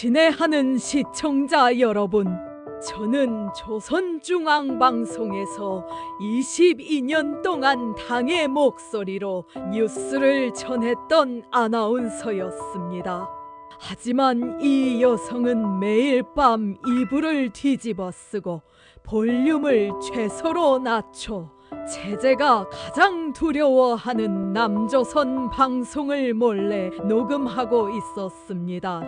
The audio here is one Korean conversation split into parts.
친애하는 시청자 여러분, 저는 조선중앙방송에서 22년 동안 당의 목소리로 뉴스를 전했던 아나운서였습니다. 하지만 이 여성은 매일 밤 이불을 뒤집어 쓰고 볼륨을 최소로 낮춰 제재가 가장 두려워하는 남조선 방송을 몰래 녹음하고 있었습니다.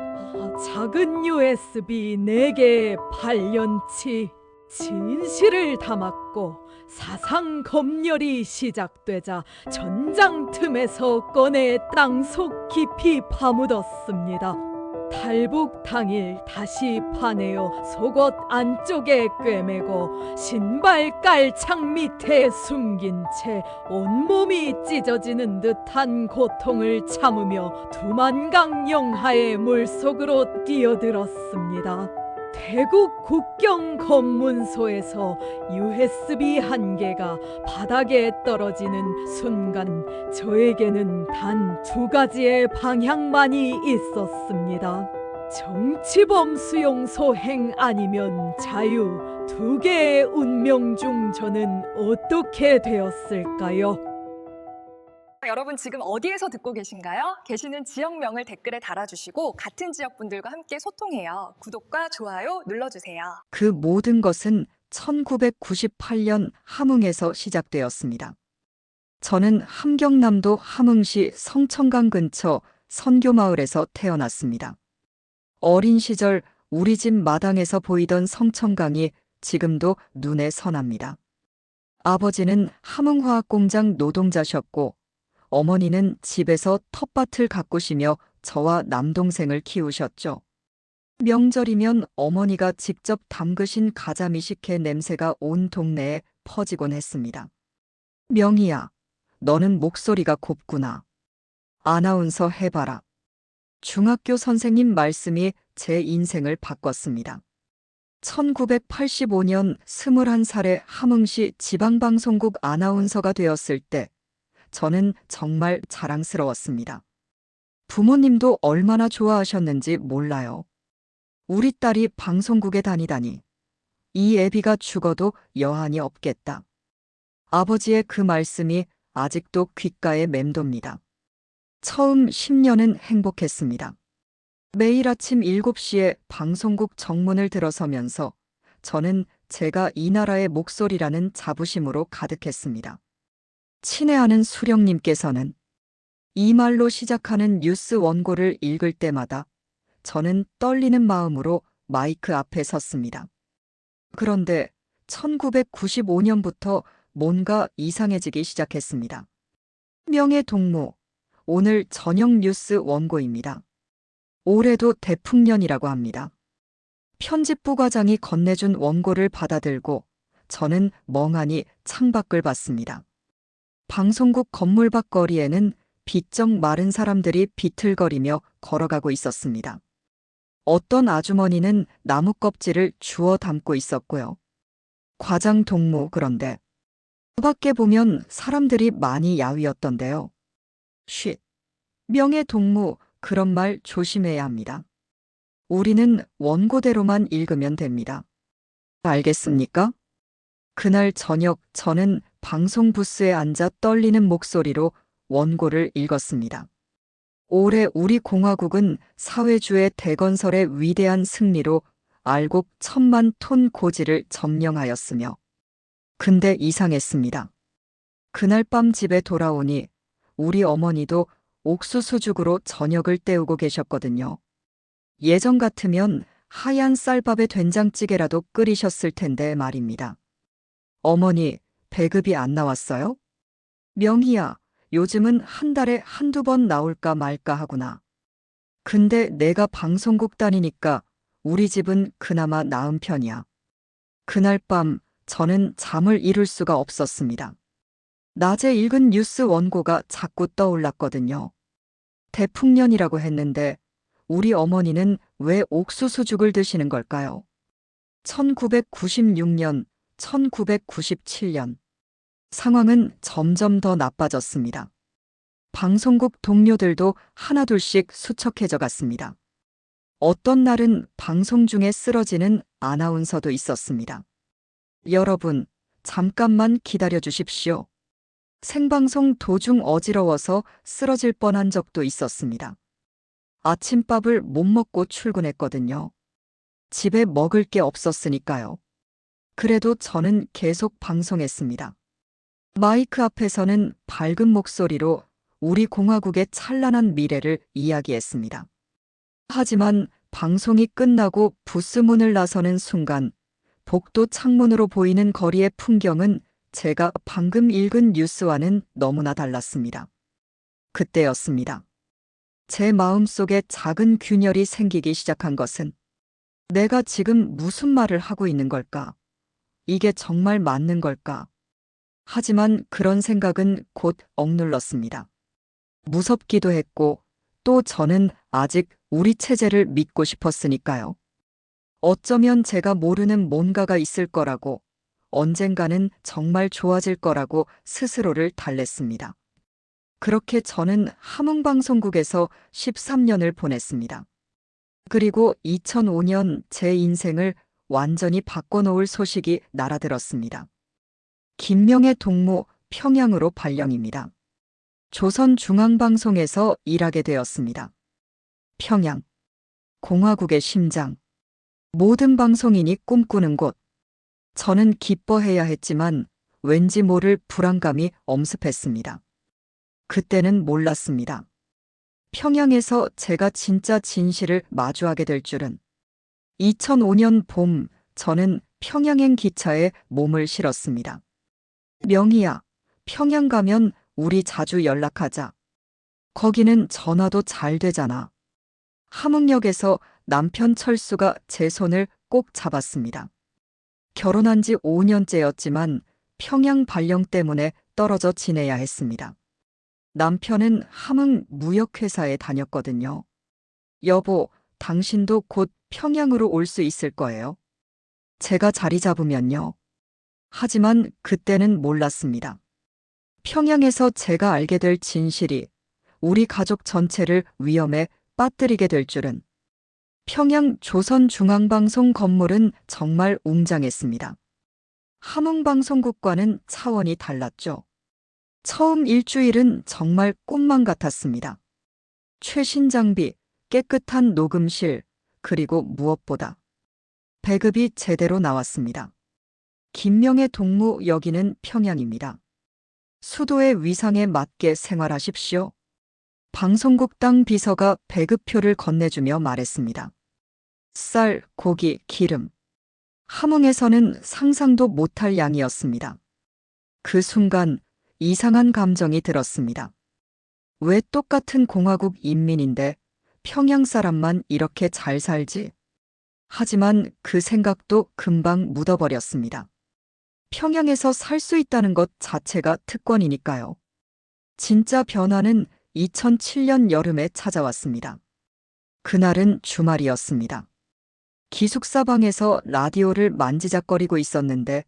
작은 USB 4개의 8년치 진실을 담았고 사상 검열이 시작되자 전장 틈에서 꺼내 땅속 깊이 파묻었습니다. 탈북 당일 다시 파내어 속옷 안쪽에 꿰매고 신발 깔창 밑에 숨긴 채 온몸이 찢어지는 듯한 고통을 참으며 두만강 영하의 물속으로 뛰어들었습니다. 태국 국경 검문소에서 USB 1개가 바닥에 떨어지는 순간 저에게는 단 2가지의 방향만이 있었습니다. 정치범 수용소 행 아니면 자유, 2개의 운명 중 저는 어떻게 되었을까요? 여러분 지금 어디에서 듣고 계신가요? 계시는 지역명을 댓글에 달아주시고 같은 지역 분들과 함께 소통해요. 구독과 좋아요 눌러주세요. 그 모든 것은 1998년 함흥에서 시작되었습니다. 저는 함경남도 함흥시 성천강 근처 선교마을에서 태어났습니다. 어린 시절 우리 집 마당에서 보이던 성천강이 지금도 눈에 선합니다. 아버지는 함흥화학공장 노동자셨고 어머니는 집에서 텃밭을 가꾸시며 저와 남동생을 키우셨죠. 명절이면 어머니가 직접 담그신 가자미식회 냄새가 온 동네에 퍼지곤 했습니다. 명희야, 너는 목소리가 곱구나. 아나운서 해봐라. 중학교 선생님 말씀이 제 인생을 바꿨습니다. 1985년 21살에 함흥시 지방방송국 아나운서가 되었을 때 저는 정말 자랑스러웠습니다. 부모님도 얼마나 좋아하셨는지 몰라요. 우리 딸이 방송국에 다니다니. 이 애비가 죽어도 여한이 없겠다. 아버지의 그 말씀이 아직도 귓가에 맴돕니다. 처음 10년은 행복했습니다. 매일 아침 7시에 방송국 정문을 들어서면서 저는 제가 이 나라의 목소리라는 자부심으로 가득했습니다. 친애하는 수령님께서는 이 말로 시작하는 뉴스 원고를 읽을 때마다 저는 떨리는 마음으로 마이크 앞에 섰습니다. 그런데 1995년부터 뭔가 이상해지기 시작했습니다. 명예동무, 오늘 저녁 뉴스 원고입니다. 올해도 대풍년이라고 합니다. 편집부 과장이 건네준 원고를 받아들고 저는 멍하니 창밖을 봤습니다. 방송국 건물 밖 거리에는 비쩍 마른 사람들이 비틀거리며 걸어가고 있었습니다. 어떤 아주머니는 나무 껍질을 주워 담고 있었고요. 과장 동무, 그런데 밖에 보면 사람들이 많이 야위었던데요. 쉿. 명예 동무, 그런 말 조심해야 합니다. 우리는 원고대로만 읽으면 됩니다. 알겠습니까? 그날 저녁 저는 방송 부스에 앉아 떨리는 목소리로 원고를 읽었습니다. 올해 우리 공화국은 사회주의 대건설의 위대한 승리로 알곡 1000만 톤 고지를 점령하였으며 근데 이상했습니다. 그날 밤 집에 돌아오니 우리 어머니도 옥수수죽으로 저녁을 때우고 계셨거든요. 예전 같으면 하얀 쌀밥에 된장찌개라도 끓이셨을 텐데 말입니다. 어머니, 배급이 안 나왔어요? 명희야, 요즘은 한 달에 한두 번 나올까 말까 하구나. 근데 내가 방송국 다니니까 우리 집은 그나마 나은 편이야. 그날 밤 저는 잠을 이룰 수가 없었습니다. 낮에 읽은 뉴스 원고가 자꾸 떠올랐거든요. 대풍년이라고 했는데 우리 어머니는 왜 옥수수죽을 드시는 걸까요? 1996년, 1997년. 상황은 점점 더 나빠졌습니다. 방송국 동료들도 하나둘씩 수척해져 갔습니다. 어떤 날은 방송 중에 쓰러지는 아나운서도 있었습니다. 여러분, 잠깐만 기다려 주십시오. 생방송 도중 어지러워서 쓰러질 뻔한 적도 있었습니다. 아침밥을 못 먹고 출근했거든요. 집에 먹을 게 없었으니까요. 그래도 저는 계속 방송했습니다. 마이크 앞에서는 밝은 목소리로 우리 공화국의 찬란한 미래를 이야기했습니다. 하지만 방송이 끝나고 부스 문을 나서는 순간 복도 창문으로 보이는 거리의 풍경은 제가 방금 읽은 뉴스와는 너무나 달랐습니다. 그때였습니다. 제 마음속에 작은 균열이 생기기 시작한 것은 내가 지금 무슨 말을 하고 있는 걸까? 이게 정말 맞는 걸까? 하지만 그런 생각은 곧 억눌렀습니다. 무섭기도 했고 또 저는 아직 우리 체제를 믿고 싶었으니까요. 어쩌면 제가 모르는 뭔가가 있을 거라고, 언젠가는 정말 좋아질 거라고 스스로를 달랬습니다. 그렇게 저는 함흥방송국에서 13년을 보냈습니다. 그리고 2005년 제 인생을 완전히 바꿔놓을 소식이 날아들었습니다. 김명의 동무 평양으로 발령입니다. 조선중앙방송에서 일하게 되었습니다. 평양, 공화국의 심장, 모든 방송인이 꿈꾸는 곳. 저는 기뻐해야 했지만 왠지 모를 불안감이 엄습했습니다. 그때는 몰랐습니다. 평양에서 제가 진짜 진실을 마주하게 될 줄은. 2005년 봄, 저는 평양행 기차에 몸을 실었습니다. 명희야, 평양 가면 우리 자주 연락하자. 거기는 전화도 잘 되잖아. 함흥역에서 남편 철수가 제 손을 꼭 잡았습니다. 결혼한 지 5년째였지만 평양 발령 때문에 떨어져 지내야 했습니다. 남편은 함흥 무역회사에 다녔거든요. 여보, 당신도 곧 평양으로 올 수 있을 거예요. 제가 자리 잡으면요. 하지만 그때는 몰랐습니다. 평양에서 제가 알게 될 진실이 우리 가족 전체를 위험에 빠뜨리게 될 줄은. 평양 조선중앙방송 건물은 정말 웅장했습니다. 함흥방송국과는 차원이 달랐죠. 처음 일주일은 정말 꿈만 같았습니다. 최신 장비, 깨끗한 녹음실, 그리고 무엇보다 배급이 제대로 나왔습니다. 김명의 동무 여기는 평양입니다. 수도의 위상에 맞게 생활하십시오. 방송국 땅 비서가 배급표를 건네주며 말했습니다. 쌀, 고기, 기름. 함흥에서는 상상도 못할 양이었습니다. 그 순간 이상한 감정이 들었습니다. 왜 똑같은 공화국 인민인데 평양 사람만 이렇게 잘 살지? 하지만 그 생각도 금방 묻어버렸습니다. 평양에서 살 수 있다는 것 자체가 특권이니까요. 진짜 변화는 2007년 여름에 찾아왔습니다. 그날은 주말이었습니다. 기숙사 방에서 라디오를 만지작거리고 있었는데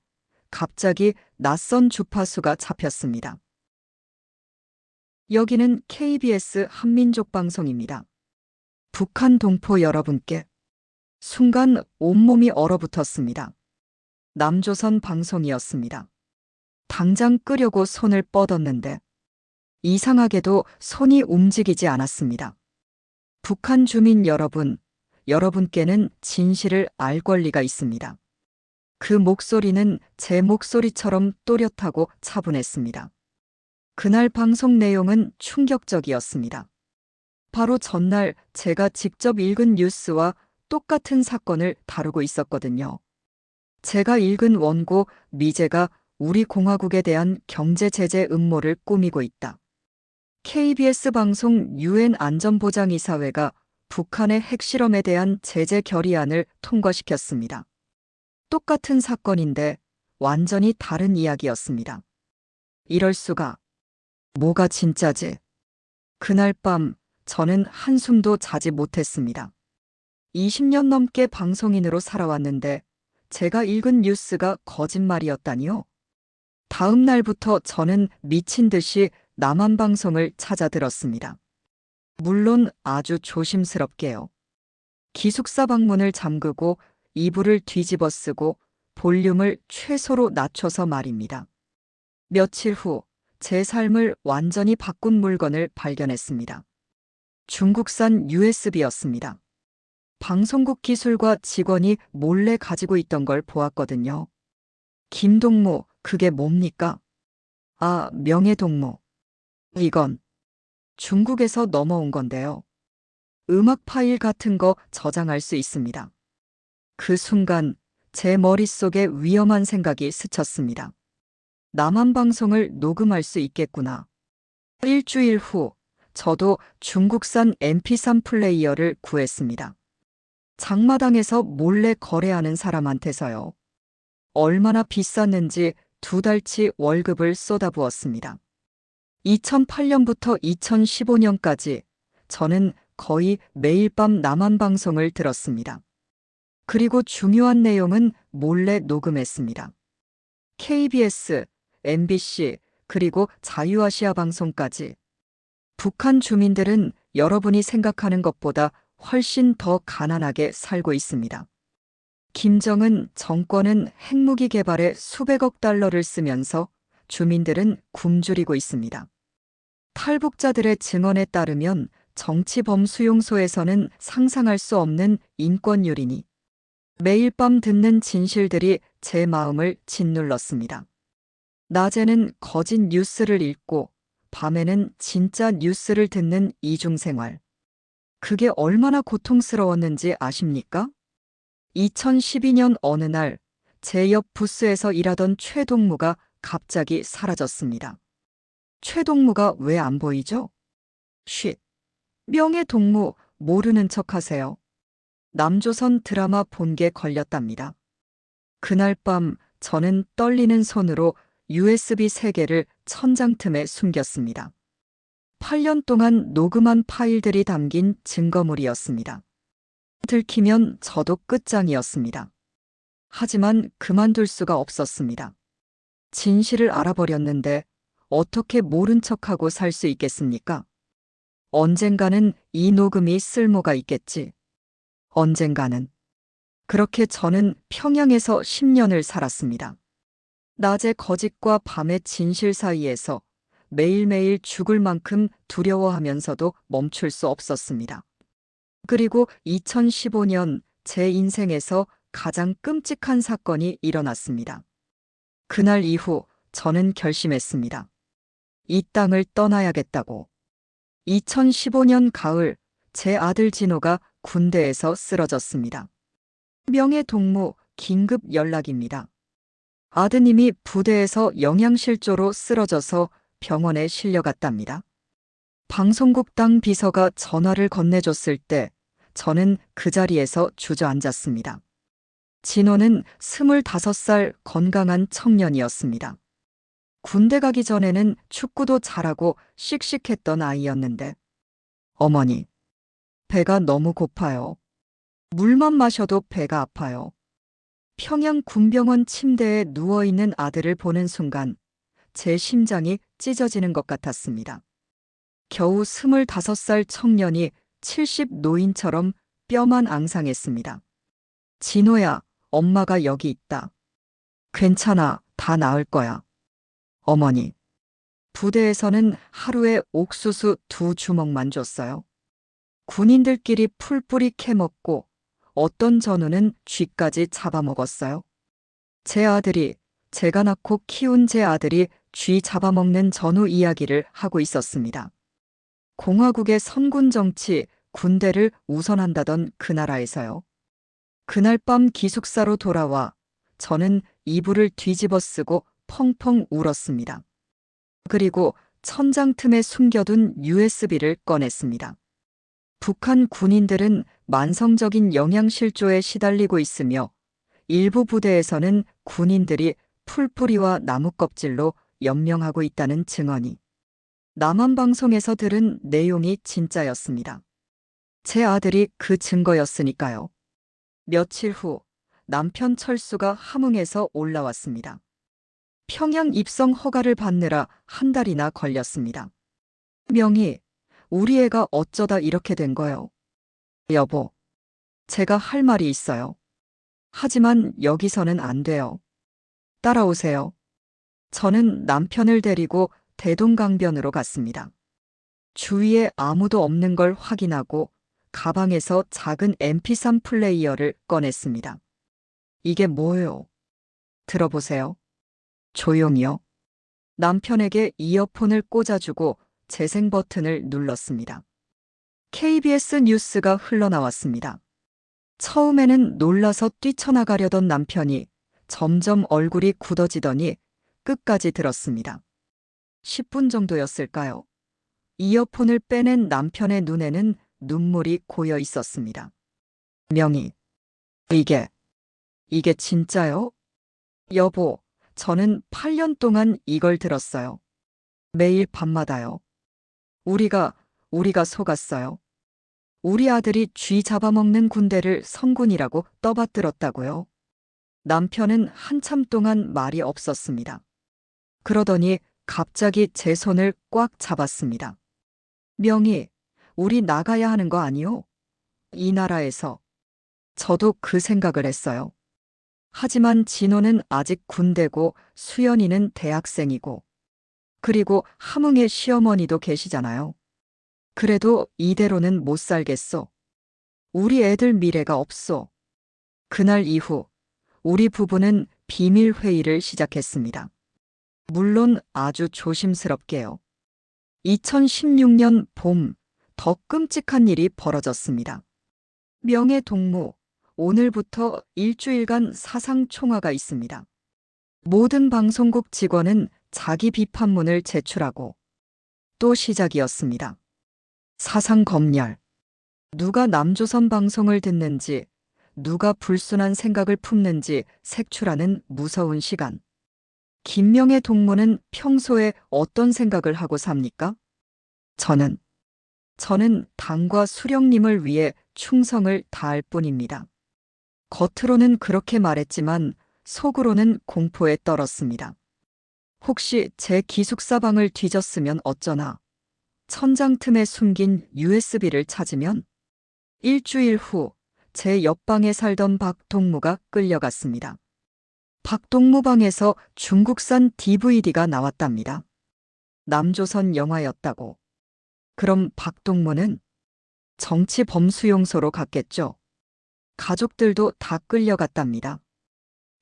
갑자기 낯선 주파수가 잡혔습니다. 여기는 KBS 한민족 방송입니다. 북한 동포 여러분께. 순간 온몸이 얼어붙었습니다. 남조선 방송이었습니다. 당장 끄려고 손을 뻗었는데 이상하게도 손이 움직이지 않았습니다. 북한 주민 여러분, 여러분께는 진실을 알 권리가 있습니다. 그 목소리는 제 목소리처럼 또렷하고 차분했습니다. 그날 방송 내용은 충격적이었습니다. 바로 전날 제가 직접 읽은 뉴스와 똑같은 사건을 다루고 있었거든요. 제가 읽은 원고 미제가 우리 공화국에 대한 경제 제재 음모를 꾸미고 있다. KBS 방송 UN 안전보장이사회가 북한의 핵실험에 대한 제재 결의안을 통과시켰습니다. 똑같은 사건인데 완전히 다른 이야기였습니다. 이럴 수가. 뭐가 진짜지? 그날 밤 저는 한숨도 자지 못했습니다. 20년 넘게 방송인으로 살아왔는데 제가 읽은 뉴스가 거짓말이었다니요? 다음 날부터 저는 미친 듯이 남한방송을 찾아 들었습니다. 물론 아주 조심스럽게요. 기숙사 방문을 잠그고 이불을 뒤집어 쓰고 볼륨을 최소로 낮춰서 말입니다. 며칠 후 제 삶을 완전히 바꾼 물건을 발견했습니다. 중국산 USB였습니다. 방송국 기술과 직원이 몰래 가지고 있던 걸 보았거든요. 김동무, 그게 뭡니까? 아, 명예동무. 이건 중국에서 넘어온 건데요. 음악 파일 같은 거 저장할 수 있습니다. 그 순간 제 머릿속에 위험한 생각이 스쳤습니다. 남한 방송을 녹음할 수 있겠구나. 일주일 후 저도 중국산 MP3 플레이어를 구했습니다. 장마당에서 몰래 거래하는 사람한테서요. 얼마나 비쌌는지 2달치 월급을 쏟아부었습니다. 2008년부터 2015년까지 저는 거의 매일 밤 남한 방송을 들었습니다. 그리고 중요한 내용은 몰래 녹음했습니다. KBS, MBC, 그리고 자유아시아 방송까지. 북한 주민들은 여러분이 생각하는 것보다 훨씬 더 가난하게 살고 있습니다. 김정은 정권은 핵무기 개발에 수백억 달러를 쓰면서 주민들은 굶주리고 있습니다. 탈북자들의 증언에 따르면 정치범 수용소에서는 상상할 수 없는 인권유린이 매일 밤 듣는 진실들이 제 마음을 짓눌렀습니다. 낮에는 거짓 뉴스를 읽고 밤에는 진짜 뉴스를 듣는 이중생활. 그게 얼마나 고통스러웠는지 아십니까? 2012년 어느 날 제 옆 부스에서 일하던 최동무가 갑자기 사라졌습니다. 최동무가 왜 안 보이죠? 쉿. 명예동무 모르는 척하세요. 남조선 드라마 본 게 걸렸답니다. 그날 밤 저는 떨리는 손으로 USB 3개를 천장 틈에 숨겼습니다. 8년 동안 녹음한 파일들이 담긴 증거물이었습니다. 들키면 저도 끝장이었습니다. 하지만 그만둘 수가 없었습니다. 진실을 알아버렸는데 어떻게 모른 척하고 살 수 있겠습니까? 언젠가는 이 녹음이 쓸모가 있겠지. 언젠가는. 그렇게 저는 평양에서 10년을 살았습니다. 낮의 거짓과 밤의 진실 사이에서 매일매일 죽을 만큼 두려워하면서도 멈출 수 없었습니다. 그리고 2015년 제 인생에서 가장 끔찍한 사건이 일어났습니다. 그날 이후 저는 결심했습니다. 이 땅을 떠나야겠다고. 2015년 가을 제 아들 진호가 군대에서 쓰러졌습니다. 명예동무 긴급 연락입니다. 아드님이 부대에서 영양실조로 쓰러져서 병원에 실려갔답니다. 방송국 당 비서가 전화를 건네줬을 때 저는 그 자리에서 주저앉았습니다. 진호는 25살 건강한 청년이었습니다. 군대 가기 전에는 축구도 잘하고 씩씩했던 아이였는데, 어머니, 배가 너무 고파요. 물만 마셔도 배가 아파요. 평양 군병원 침대에 누워있는 아들을 보는 순간 제 심장이 찢어지는 것 같았습니다. 겨우 25살 청년이 70 노인처럼 뼈만 앙상했습니다. 진호야, 엄마가 여기 있다. 괜찮아, 다 나을 거야. 어머니, 부대에서는 하루에 옥수수 2주먹만 줬어요. 군인들끼리 풀뿌리 캐먹고 어떤 전우는 쥐까지 잡아먹었어요. 제 아들이, 제가 낳고 키운 제 아들이 쥐 잡아먹는 전후 이야기를 하고 있었습니다. 공화국의 선군 정치, 군대를 우선한다던 그 나라에서요. 그날 밤 기숙사로 돌아와 저는 이불을 뒤집어 쓰고 펑펑 울었습니다. 그리고 천장 틈에 숨겨둔 USB를 꺼냈습니다. 북한 군인들은 만성적인 영양실조에 시달리고 있으며 일부 부대에서는 군인들이 풀뿌리와 나무껍질로 연명하고 있다는 증언이 남한방송에서 들은 내용이 진짜였습니다. 제 아들이 그 증거였으니까요. 며칠 후 남편 철수가 함흥에서 올라왔습니다. 평양 입성 허가를 받느라 한 달이나 걸렸습니다. 명희, 우리 애가 어쩌다 이렇게 된 거요? 여보, 제가 할 말이 있어요. 하지만 여기서는 안 돼요. 따라오세요. 저는 남편을 데리고 대동강변으로 갔습니다. 주위에 아무도 없는 걸 확인하고 가방에서 작은 MP3 플레이어를 꺼냈습니다. 이게 뭐예요? 들어보세요. 조용히요. 남편에게 이어폰을 꽂아주고 재생 버튼을 눌렀습니다. KBS 뉴스가 흘러나왔습니다. 처음에는 놀라서 뛰쳐나가려던 남편이 점점 얼굴이 굳어지더니 끝까지 들었습니다. 10분 정도였을까요? 이어폰을 빼낸 남편의 눈에는 눈물이 고여 있었습니다. 명희, 이게 진짜요? 여보, 저는 8년 동안 이걸 들었어요. 매일 밤마다요. 우리가 속았어요. 우리 아들이 쥐 잡아먹는 군대를 성군이라고 떠받들었다고요. 남편은 한참 동안 말이 없었습니다. 그러더니 갑자기 제 손을 꽉 잡았습니다. 명희, 우리 나가야 하는 거 아니요? 이 나라에서. 저도 그 생각을 했어요. 하지만 진호는 아직 군대고 수연이는 대학생이고 그리고 함흥의 시어머니도 계시잖아요. 그래도 이대로는 못 살겠소. 우리 애들 미래가 없소. 그날 이후 우리 부부는 비밀 회의를 시작했습니다. 물론 아주 조심스럽게요. 2016년 봄, 더 끔찍한 일이 벌어졌습니다. 명예동무, 오늘부터 일주일간 사상 총화가 있습니다. 모든 방송국 직원은 자기 비판문을 제출하고 또 시작이었습니다. 사상 검열. 누가 남조선 방송을 듣는지, 누가 불순한 생각을 품는지 색출하는 무서운 시간. 김명의 동무는 평소에 어떤 생각을 하고 삽니까? 저는 당과 수령님을 위해 충성을 다할 뿐입니다. 겉으로는 그렇게 말했지만 속으로는 공포에 떨었습니다. 혹시 제 기숙사방을 뒤졌으면 어쩌나? 천장 틈에 숨긴 USB를 찾으면? 일주일 후 제 옆방에 살던 박동무가 끌려갔습니다. 박동무 방에서 중국산 DVD가 나왔답니다. 남조선 영화였다고. 그럼 박동무는 정치 범수용소로 갔겠죠. 가족들도 다 끌려갔답니다.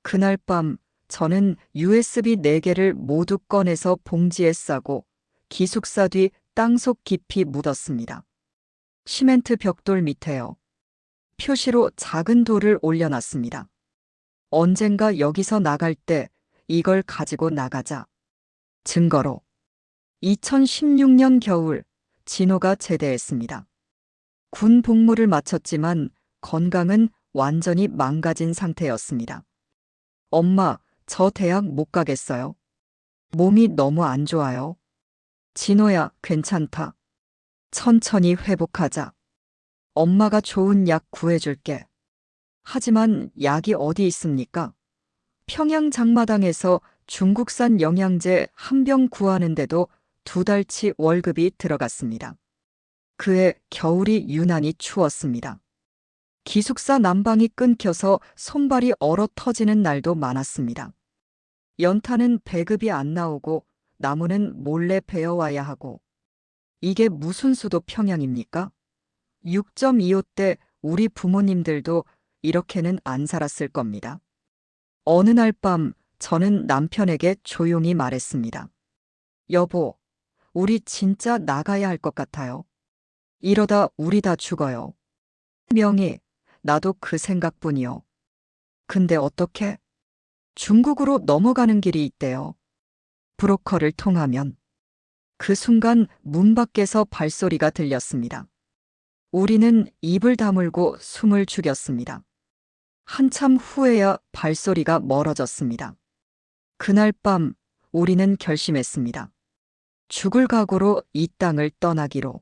그날 밤 저는 USB 4개를 모두 꺼내서 봉지에 싸고 기숙사 뒤 땅속 깊이 묻었습니다. 시멘트 벽돌 밑에요. 표시로 작은 돌을 올려놨습니다. 언젠가 여기서 나갈 때 이걸 가지고 나가자. 증거로. 2016년 겨울 진호가 제대했습니다. 군 복무를 마쳤지만 건강은 완전히 망가진 상태였습니다. 엄마, 저 대학 못 가겠어요. 몸이 너무 안 좋아요. 진호야, 괜찮다. 천천히 회복하자. 엄마가 좋은 약 구해줄게. 하지만 약이 어디 있습니까? 평양 장마당에서 중국산 영양제 한 병 구하는데도 2달치 월급이 들어갔습니다. 그해 겨울이 유난히 추웠습니다. 기숙사 난방이 끊겨서 손발이 얼어 터지는 날도 많았습니다. 연탄은 배급이 안 나오고 나무는 몰래 베어와야 하고. 이게 무슨 수도 평양입니까? 6.25 때 우리 부모님들도 이렇게는 안 살았을 겁니다. 어느 날 밤 저는 남편에게 조용히 말했습니다. 여보, 우리 진짜 나가야 할 것 같아요. 이러다 우리 다 죽어요. 명희, 나도 그 생각뿐이요. 근데 어떻게? 중국으로 넘어가는 길이 있대요. 브로커를 통하면. 그 순간 문 밖에서 발소리가 들렸습니다. 우리는 입을 다물고 숨을 죽였습니다. 한참 후에야 발소리가 멀어졌습니다. 그날 밤 우리는 결심했습니다. 죽을 각오로 이 땅을 떠나기로.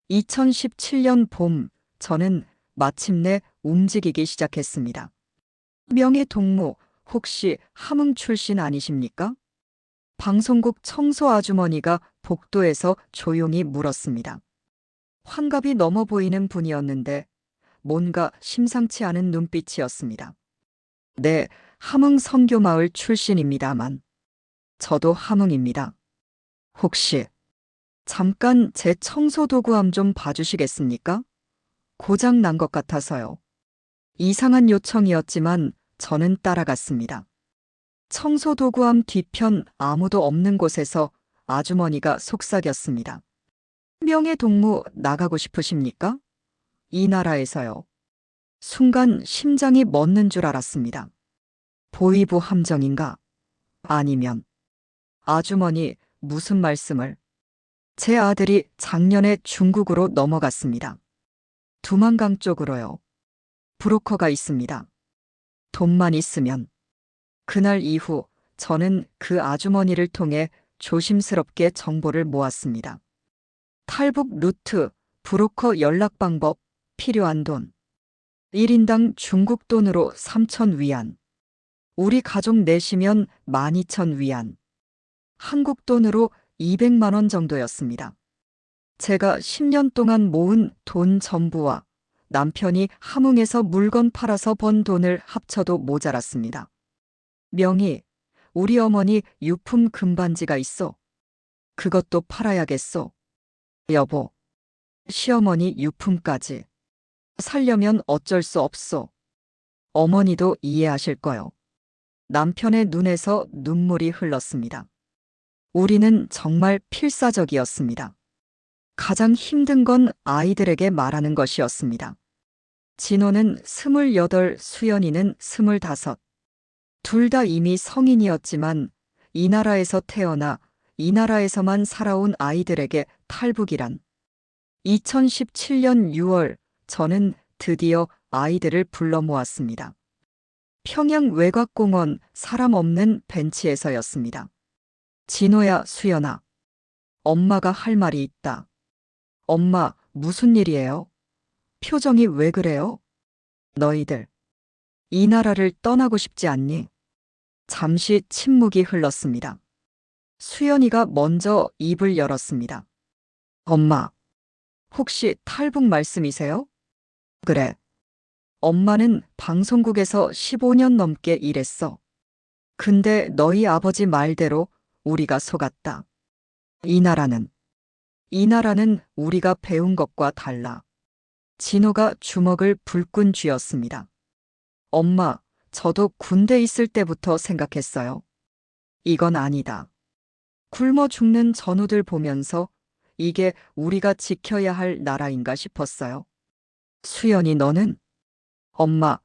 2017년 봄 저는 마침내 움직이기 시작했습니다. 명예동무, 혹시 함흥 출신 아니십니까? 방송국 청소 아주머니가 복도에서 조용히 물었습니다. 환갑이 넘어 보이는 분이었는데 뭔가 심상치 않은 눈빛이었습니다. 네, 함흥 선교마을 출신입니다만. 저도 함흥입니다. 혹시 잠깐 제 청소도구함 좀 봐주시겠습니까? 고장 난 것 같아서요. 이상한 요청이었지만 저는 따라갔습니다. 청소도구함 뒤편 아무도 없는 곳에서 아주머니가 속삭였습니다. 명예동무 나가고 싶으십니까? 이 나라에서요. 순간 심장이 멎는 줄 알았습니다. 보위부 함정인가? 아니면 아주머니 무슨 말씀을? 제 아들이 작년에 중국으로 넘어갔습니다. 두만강 쪽으로요. 브로커가 있습니다. 돈만 있으면. 그날 이후 저는 그 아주머니를 통해 조심스럽게 정보를 모았습니다. 탈북 루트, 브로커 연락 방법, 필요한 돈. 1인당 중국 돈으로 3,000위안. 우리 가족 내시면 12,000위안. 한국 돈으로 200만 원 정도였습니다. 제가 10년 동안 모은 돈 전부와 남편이 함흥에서 물건 팔아서 번 돈을 합쳐도 모자랐습니다. 명희, 우리 어머니 유품 금반지가 있어. 그것도 팔아야겠어. 여보, 시어머니 유품까지. 살려면 어쩔 수 없어. 어머니도 이해하실 거요. 남편의 눈에서 눈물이 흘렀습니다. 우리는 정말 필사적이었습니다. 가장 힘든 건 아이들에게 말하는 것이었습니다. 진호는 28, 수연이는 25. 둘 다 이미 성인이었지만 이 나라에서 태어나 이 나라에서만 살아온 아이들에게 탈북이란. 2017년 6월 저는 드디어 아이들을 불러 모았습니다. 평양 외곽공원 사람 없는 벤치에서였습니다. 진호야, 수연아. 엄마가 할 말이 있다. 엄마, 무슨 일이에요? 표정이 왜 그래요? 너희들, 이 나라를 떠나고 싶지 않니? 잠시 침묵이 흘렀습니다. 수연이가 먼저 입을 열었습니다. 엄마, 혹시 탈북 말씀이세요? 그래. 엄마는 방송국에서 15년 넘게 일했어. 근데 너희 아버지 말대로 우리가 속았다. 이 나라는 우리가 배운 것과 달라. 진호가 주먹을 불끈 쥐었습니다. 엄마, 저도 군대 있을 때부터 생각했어요. 이건 아니다. 굶어 죽는 전우들 보면서 이게 우리가 지켜야 할 나라인가 싶었어요. 수연이 너는? 엄마,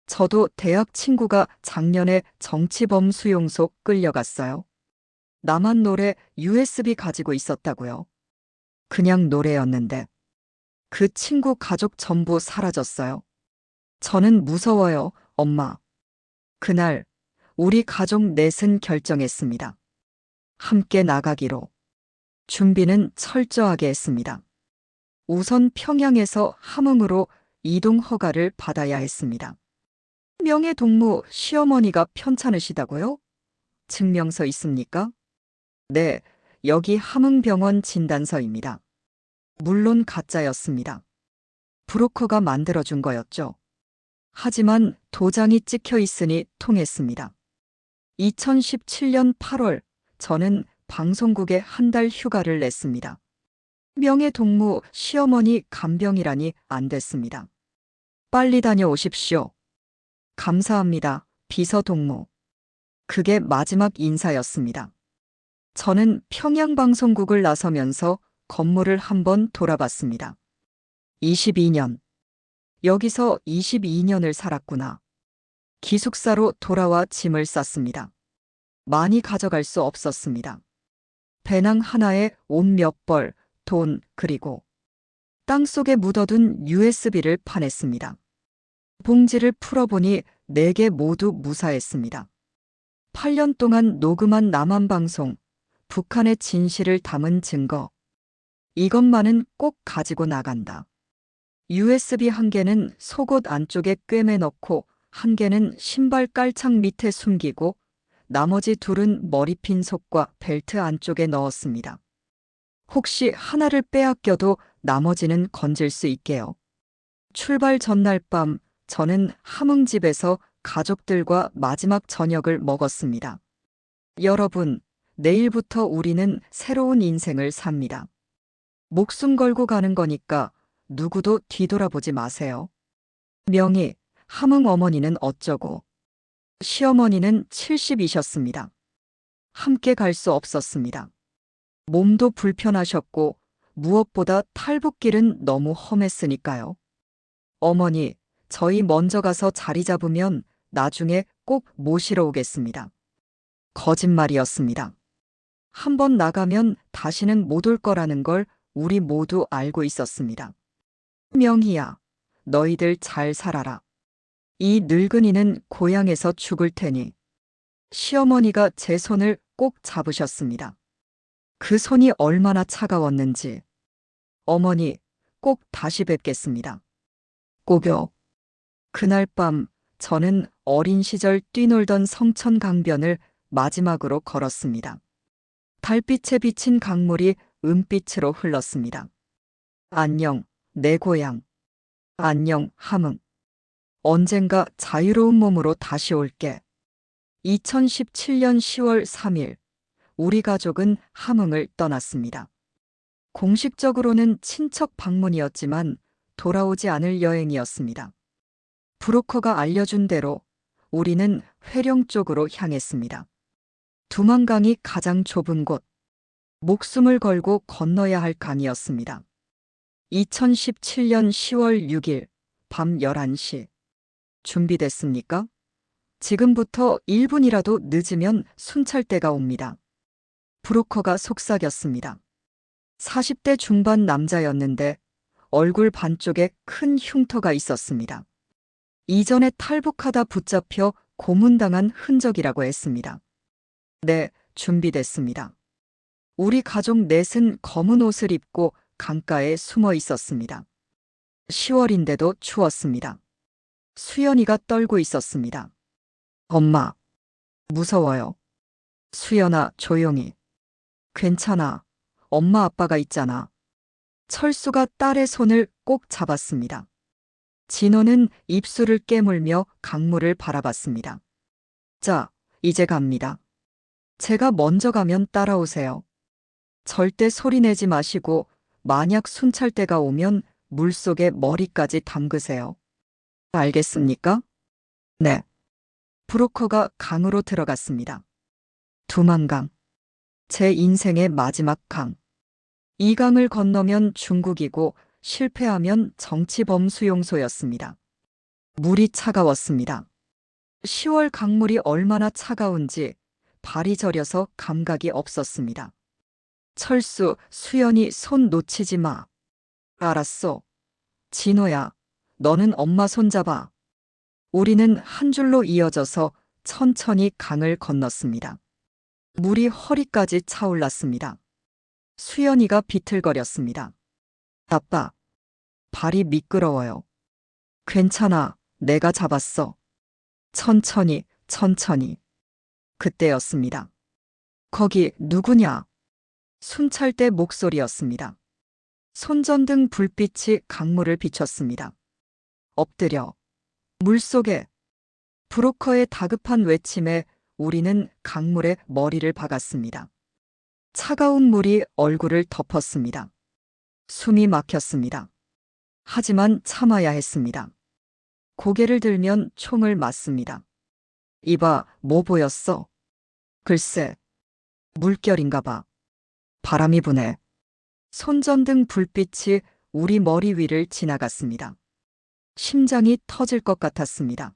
저도 대학 친구가 작년에 정치범 수용소 끌려갔어요. 나만 노래 USB 가지고 있었다고요. 그냥 노래였는데. 그 친구 가족 전부 사라졌어요. 저는 무서워요, 엄마. 그날 우리 가족 넷은 결정했습니다. 함께 나가기로. 준비는 철저하게 했습니다. 우선 평양에서 함흥으로 이동 허가를 받아야 했습니다. 명예동무 시어머니가 편찮으시다고요? 증명서 있습니까? 네, 여기 함흥병원 진단서입니다. 물론 가짜였습니다. 브로커가 만들어준 거였죠. 하지만 도장이 찍혀 있으니 통했습니다. 2017년 8월 저는 방송국에 한 달 휴가를 냈습니다. 명예동무 시어머니 간병이라니 안 됐습니다. 빨리 다녀오십시오. 감사합니다, 비서동무. 그게 마지막 인사였습니다. 저는 평양방송국을 나서면서 건물을 한번 돌아봤습니다. 22년. 여기서 22년을 살았구나. 기숙사로 돌아와 짐을 쌌습니다. 많이 가져갈 수 없었습니다. 배낭 하나에 옷 몇 벌, 돈, 그리고 땅속에 묻어둔 USB를 파냈습니다. 봉지를 풀어보니 4개 모두 무사했습니다. 8년 동안 녹음한 남한방송, 북한의 진실을 담은 증거. 이것만은 꼭 가지고 나간다. USB 1개는 속옷 안쪽에 꿰매 넣고 1개는 신발 깔창 밑에 숨기고 나머지 2은 머리핀 속과 벨트 안쪽에 넣었습니다. 혹시 하나를 빼앗겨도 나머지는 건질 수 있게요. 출발 전날 밤 저는 함흥집에서 가족들과 마지막 저녁을 먹었습니다. 여러분, 내일부터 우리는 새로운 인생을 삽니다. 목숨 걸고 가는 거니까 누구도 뒤돌아보지 마세요. 명희, 함흥 어머니는 어쩌고. 시어머니는 70이셨습니다. 함께 갈 수 없었습니다. 몸도 불편하셨고 무엇보다 탈북길은 너무 험했으니까요. 어머니, 저희 먼저 가서 자리 잡으면 나중에 꼭 모시러 오겠습니다. 거짓말이었습니다. 한번 나가면 다시는 못 올 거라는 걸 우리 모두 알고 있었습니다. 명희야, 너희들 잘 살아라. 이 늙은이는 고향에서 죽을 테니. 시어머니가 제 손을 꼭 잡으셨습니다. 그 손이 얼마나 차가웠는지. 어머니, 꼭 다시 뵙겠습니다. 꼭요. 그날 밤 저는 어린 시절 뛰놀던 성천 강변을 마지막으로 걸었습니다. 달빛에 비친 강물이 은빛으로 흘렀습니다. 안녕, 내 고향. 안녕, 함흥. 언젠가 자유로운 몸으로 다시 올게. 2017년 10월 3일, 우리 가족은 함흥을 떠났습니다. 공식적으로는 친척 방문이었지만 돌아오지 않을 여행이었습니다. 브로커가 알려준 대로 우리는 회령 쪽으로 향했습니다. 두만강이 가장 좁은 곳, 목숨을 걸고 건너야 할 강이었습니다. 2017년 10월 6일 밤 11시. 준비됐습니까? 지금부터 1분이라도 늦으면 순찰대가 옵니다. 브로커가 속삭였습니다. 40대 중반 남자였는데 얼굴 반쪽에 큰 흉터가 있었습니다. 이전에 탈북하다 붙잡혀 고문당한 흔적이라고 했습니다. 네, 준비됐습니다. 우리 가족 넷은 검은 옷을 입고 강가에 숨어 있었습니다. 10월인데도 추웠습니다. 수연이가 떨고 있었습니다. 엄마, 무서워요. 수연아, 조용히. 괜찮아. 엄마 아빠가 있잖아. 철수가 딸의 손을 꼭 잡았습니다. 진호는 입술을 깨물며 강물을 바라봤습니다. 자, 이제 갑니다. 제가 먼저 가면 따라오세요. 절대 소리 내지 마시고 만약 순찰대가 오면 물속에 머리까지 담그세요. 알겠습니까? 네. 브로커가 강으로 들어갔습니다. 두만강. 제 인생의 마지막 강. 이 강을 건너면 중국이고 실패하면 정치범수용소였습니다. 물이 차가웠습니다. 10월 강물이 얼마나 차가운지 발이 저려서 감각이 없었습니다. 철수, 수연이 손 놓치지 마. 알았어. 진호야, 너는 엄마 손 잡아. 우리는 한 줄로 이어져서 천천히 강을 건넜습니다. 물이 허리까지 차올랐습니다. 수연이가 비틀거렸습니다. 아빠, 발이 미끄러워요. 괜찮아, 내가 잡았어. 천천히, 천천히. 그때였습니다. 거기 누구냐? 순찰대 목소리였습니다. 손전등 불빛이 강물을 비췄습니다. 엎드려. 물속에. 브로커의 다급한 외침에 우리는 강물에 머리를 박았습니다. 차가운 물이 얼굴을 덮었습니다. 숨이 막혔습니다. 하지만 참아야 했습니다. 고개를 들면 총을 맞습니다. 이봐, 뭐 보였어? 글쎄, 물결인가 봐. 바람이 부네. 손전등 불빛이 우리 머리 위를 지나갔습니다. 심장이 터질 것 같았습니다.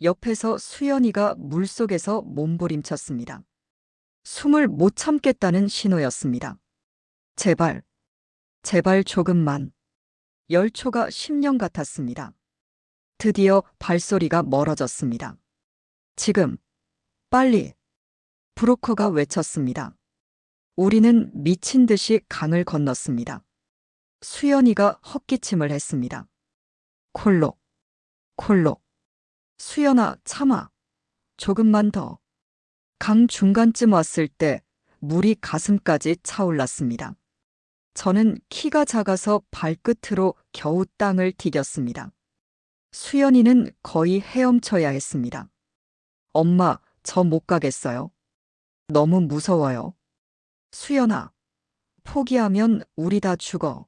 옆에서 수연이가 물속에서 몸부림쳤습니다. 숨을 못 참겠다는 신호였습니다. 제발, 제발 조금만. 열초가 10년 같았습니다. 드디어 발소리가 멀어졌습니다. 지금, 빨리. 브로커가 외쳤습니다. 우리는 미친 듯이 강을 건넜습니다. 수연이가 헛기침을 했습니다. 콜록, 콜록. 수연아, 참아. 조금만 더. 강 중간쯤 왔을 때 물이 가슴까지 차올랐습니다. 저는 키가 작아서 발끝으로 겨우 땅을 디뎠습니다. 수연이는 거의 헤엄쳐야 했습니다. 엄마, 저 못 가겠어요. 너무 무서워요. 수연아, 포기하면 우리 다 죽어.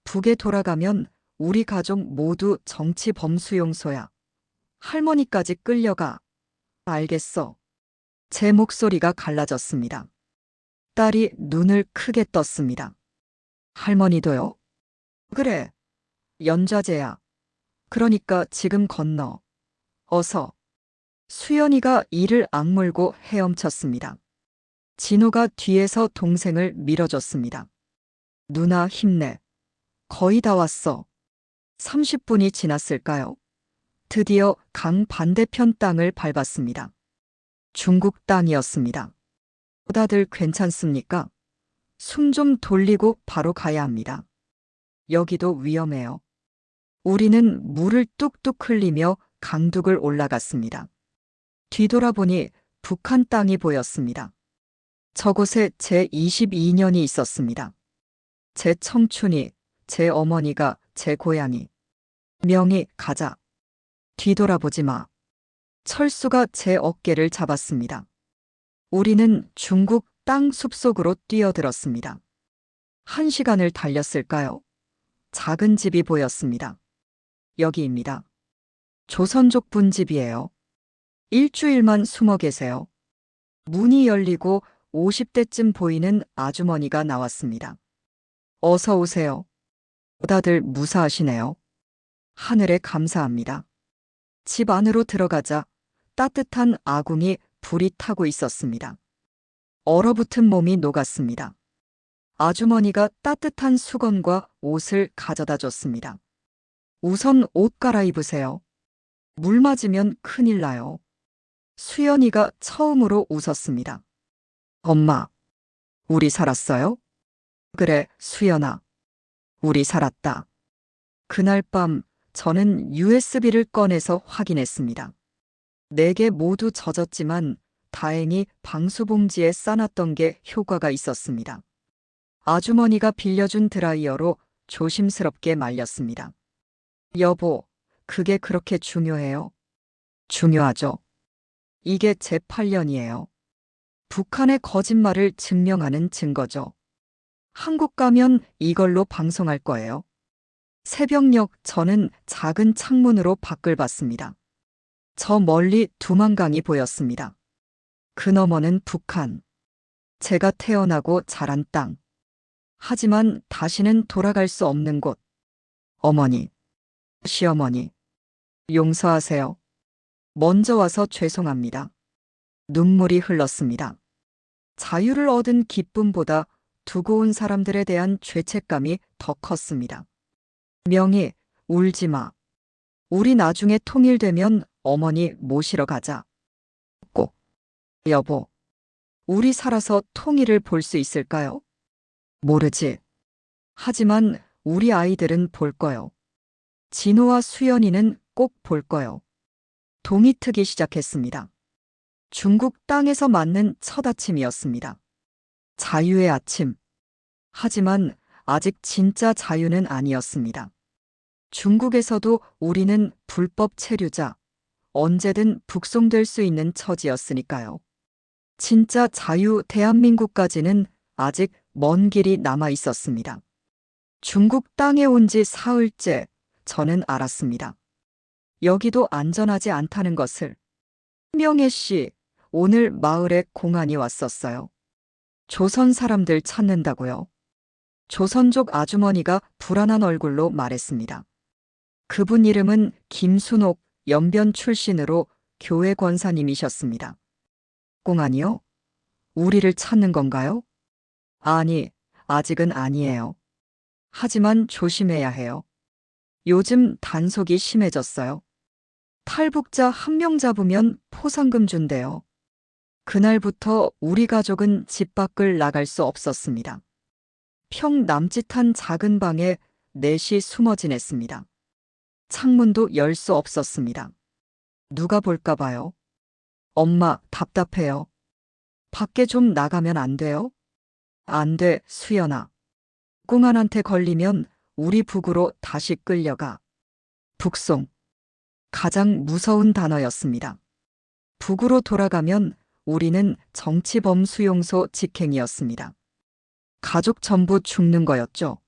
북에 돌아가면 우리 가족 모두 정치 범수용소야. 할머니까지 끌려가. 알겠어. 제 목소리가 갈라졌습니다. 딸이 눈을 크게 떴습니다. 할머니도요? 그래. 연좌제야. 그러니까 지금 건너. 어서. 수연이가 이를 악물고 헤엄쳤습니다. 진호가 뒤에서 동생을 밀어줬습니다. 누나 힘내. 거의 다 왔어. 30분이 지났을까요? 드디어 강 반대편 땅을 밟았습니다. 중국 땅이었습니다. 다들 괜찮습니까? 숨 좀 돌리고 바로 가야 합니다. 여기도 위험해요. 우리는 물을 뚝뚝 흘리며 강둑을 올라갔습니다. 뒤돌아보니 북한 땅이 보였습니다. 저곳에 제 22년이 있었습니다. 제 청춘이, 제 어머니가, 제 고향이. 명희, 가자. 뒤돌아보지 마. 철수가 제 어깨를 잡았습니다. 우리는 중국 땅 숲속으로 뛰어들었습니다. 1시간을 달렸을까요? 작은 집이 보였습니다. 여기입니다. 조선족 분 집이에요. 일주일만 숨어 계세요. 문이 열리고 50대쯤 보이는 아주머니가 나왔습니다. 어서 오세요. 다들 무사하시네요. 하늘에 감사합니다. 집 안으로 들어가자 따뜻한 아궁이 불이 타고 있었습니다. 얼어붙은 몸이 녹았습니다. 아주머니가 따뜻한 수건과 옷을 가져다 줬습니다. 우선 옷 갈아입으세요. 물 맞으면 큰일 나요. 수연이가 처음으로 웃었습니다. 엄마, 우리 살았어요? 그래, 수연아. 우리 살았다. 그날 밤 저는 USB를 꺼내서 확인했습니다. 4개 모두 젖었지만 다행히 방수봉지에 싸놨던 게 효과가 있었습니다. 아주머니가 빌려준 드라이어로 조심스럽게 말렸습니다. 여보, 그게 그렇게 중요해요? 중요하죠. 이게 제 8년이에요. 북한의 거짓말을 증명하는 증거죠. 한국 가면 이걸로 방송할 거예요. 새벽녘 저는 작은 창문으로 밖을 봤습니다. 저 멀리 두만강이 보였습니다. 그 너머는 북한. 제가 태어나고 자란 땅. 하지만 다시는 돌아갈 수 없는 곳. 어머니, 시어머니, 용서하세요. 먼저 와서 죄송합니다. 눈물이 흘렀습니다. 자유를 얻은 기쁨보다 두고 온 사람들에 대한 죄책감이 더 컸습니다. 명희, 울지 마. 우리 나중에 통일되면 어머니 모시러 가자. 꼭. 여보, 우리 살아서 통일을 볼 수 있을까요? 모르지. 하지만 우리 아이들은 볼 거요. 진호와 수연이는 꼭 볼 거요. 동이 트기 시작했습니다. 중국 땅에서 맞는 첫 아침이었습니다. 자유의 아침. 하지만 아직 진짜 자유는 아니었습니다. 중국에서도 우리는 불법 체류자, 언제든 북송될 수 있는 처지였으니까요. 진짜 자유 대한민국까지는 아직 먼 길이 남아 있었습니다. 중국 땅에 온 지 사흘째 저는 알았습니다. 여기도 안전하지 않다는 것을. 명혜 씨, 오늘 마을에 공안이 왔었어요. 조선 사람들 찾는다고요. 조선족 아주머니가 불안한 얼굴로 말했습니다. 그분 이름은 김순옥, 연변 출신으로 교회 권사님이셨습니다. 공안이요? 우리를 찾는 건가요? 아니, 아직은 아니에요. 하지만 조심해야 해요. 요즘 단속이 심해졌어요. 탈북자 1명 잡으면 포상금 준대요. 그날부터 우리 가족은 집 밖을 나갈 수 없었습니다. 평 남짓한 작은 방에 넷이 숨어 지냈습니다. 창문도 열 수 없었습니다. 누가 볼까 봐요. 엄마, 답답해요. 밖에 좀 나가면 안 돼요? 안 돼, 수연아. 적궁한한테 걸리면 우리 북으로 다시 끌려가. 북송. 가장 무서운 단어였습니다. 북으로 돌아가면 우리는 정치범 수용소 직행이었습니다. 가족 전부 죽는 거였죠.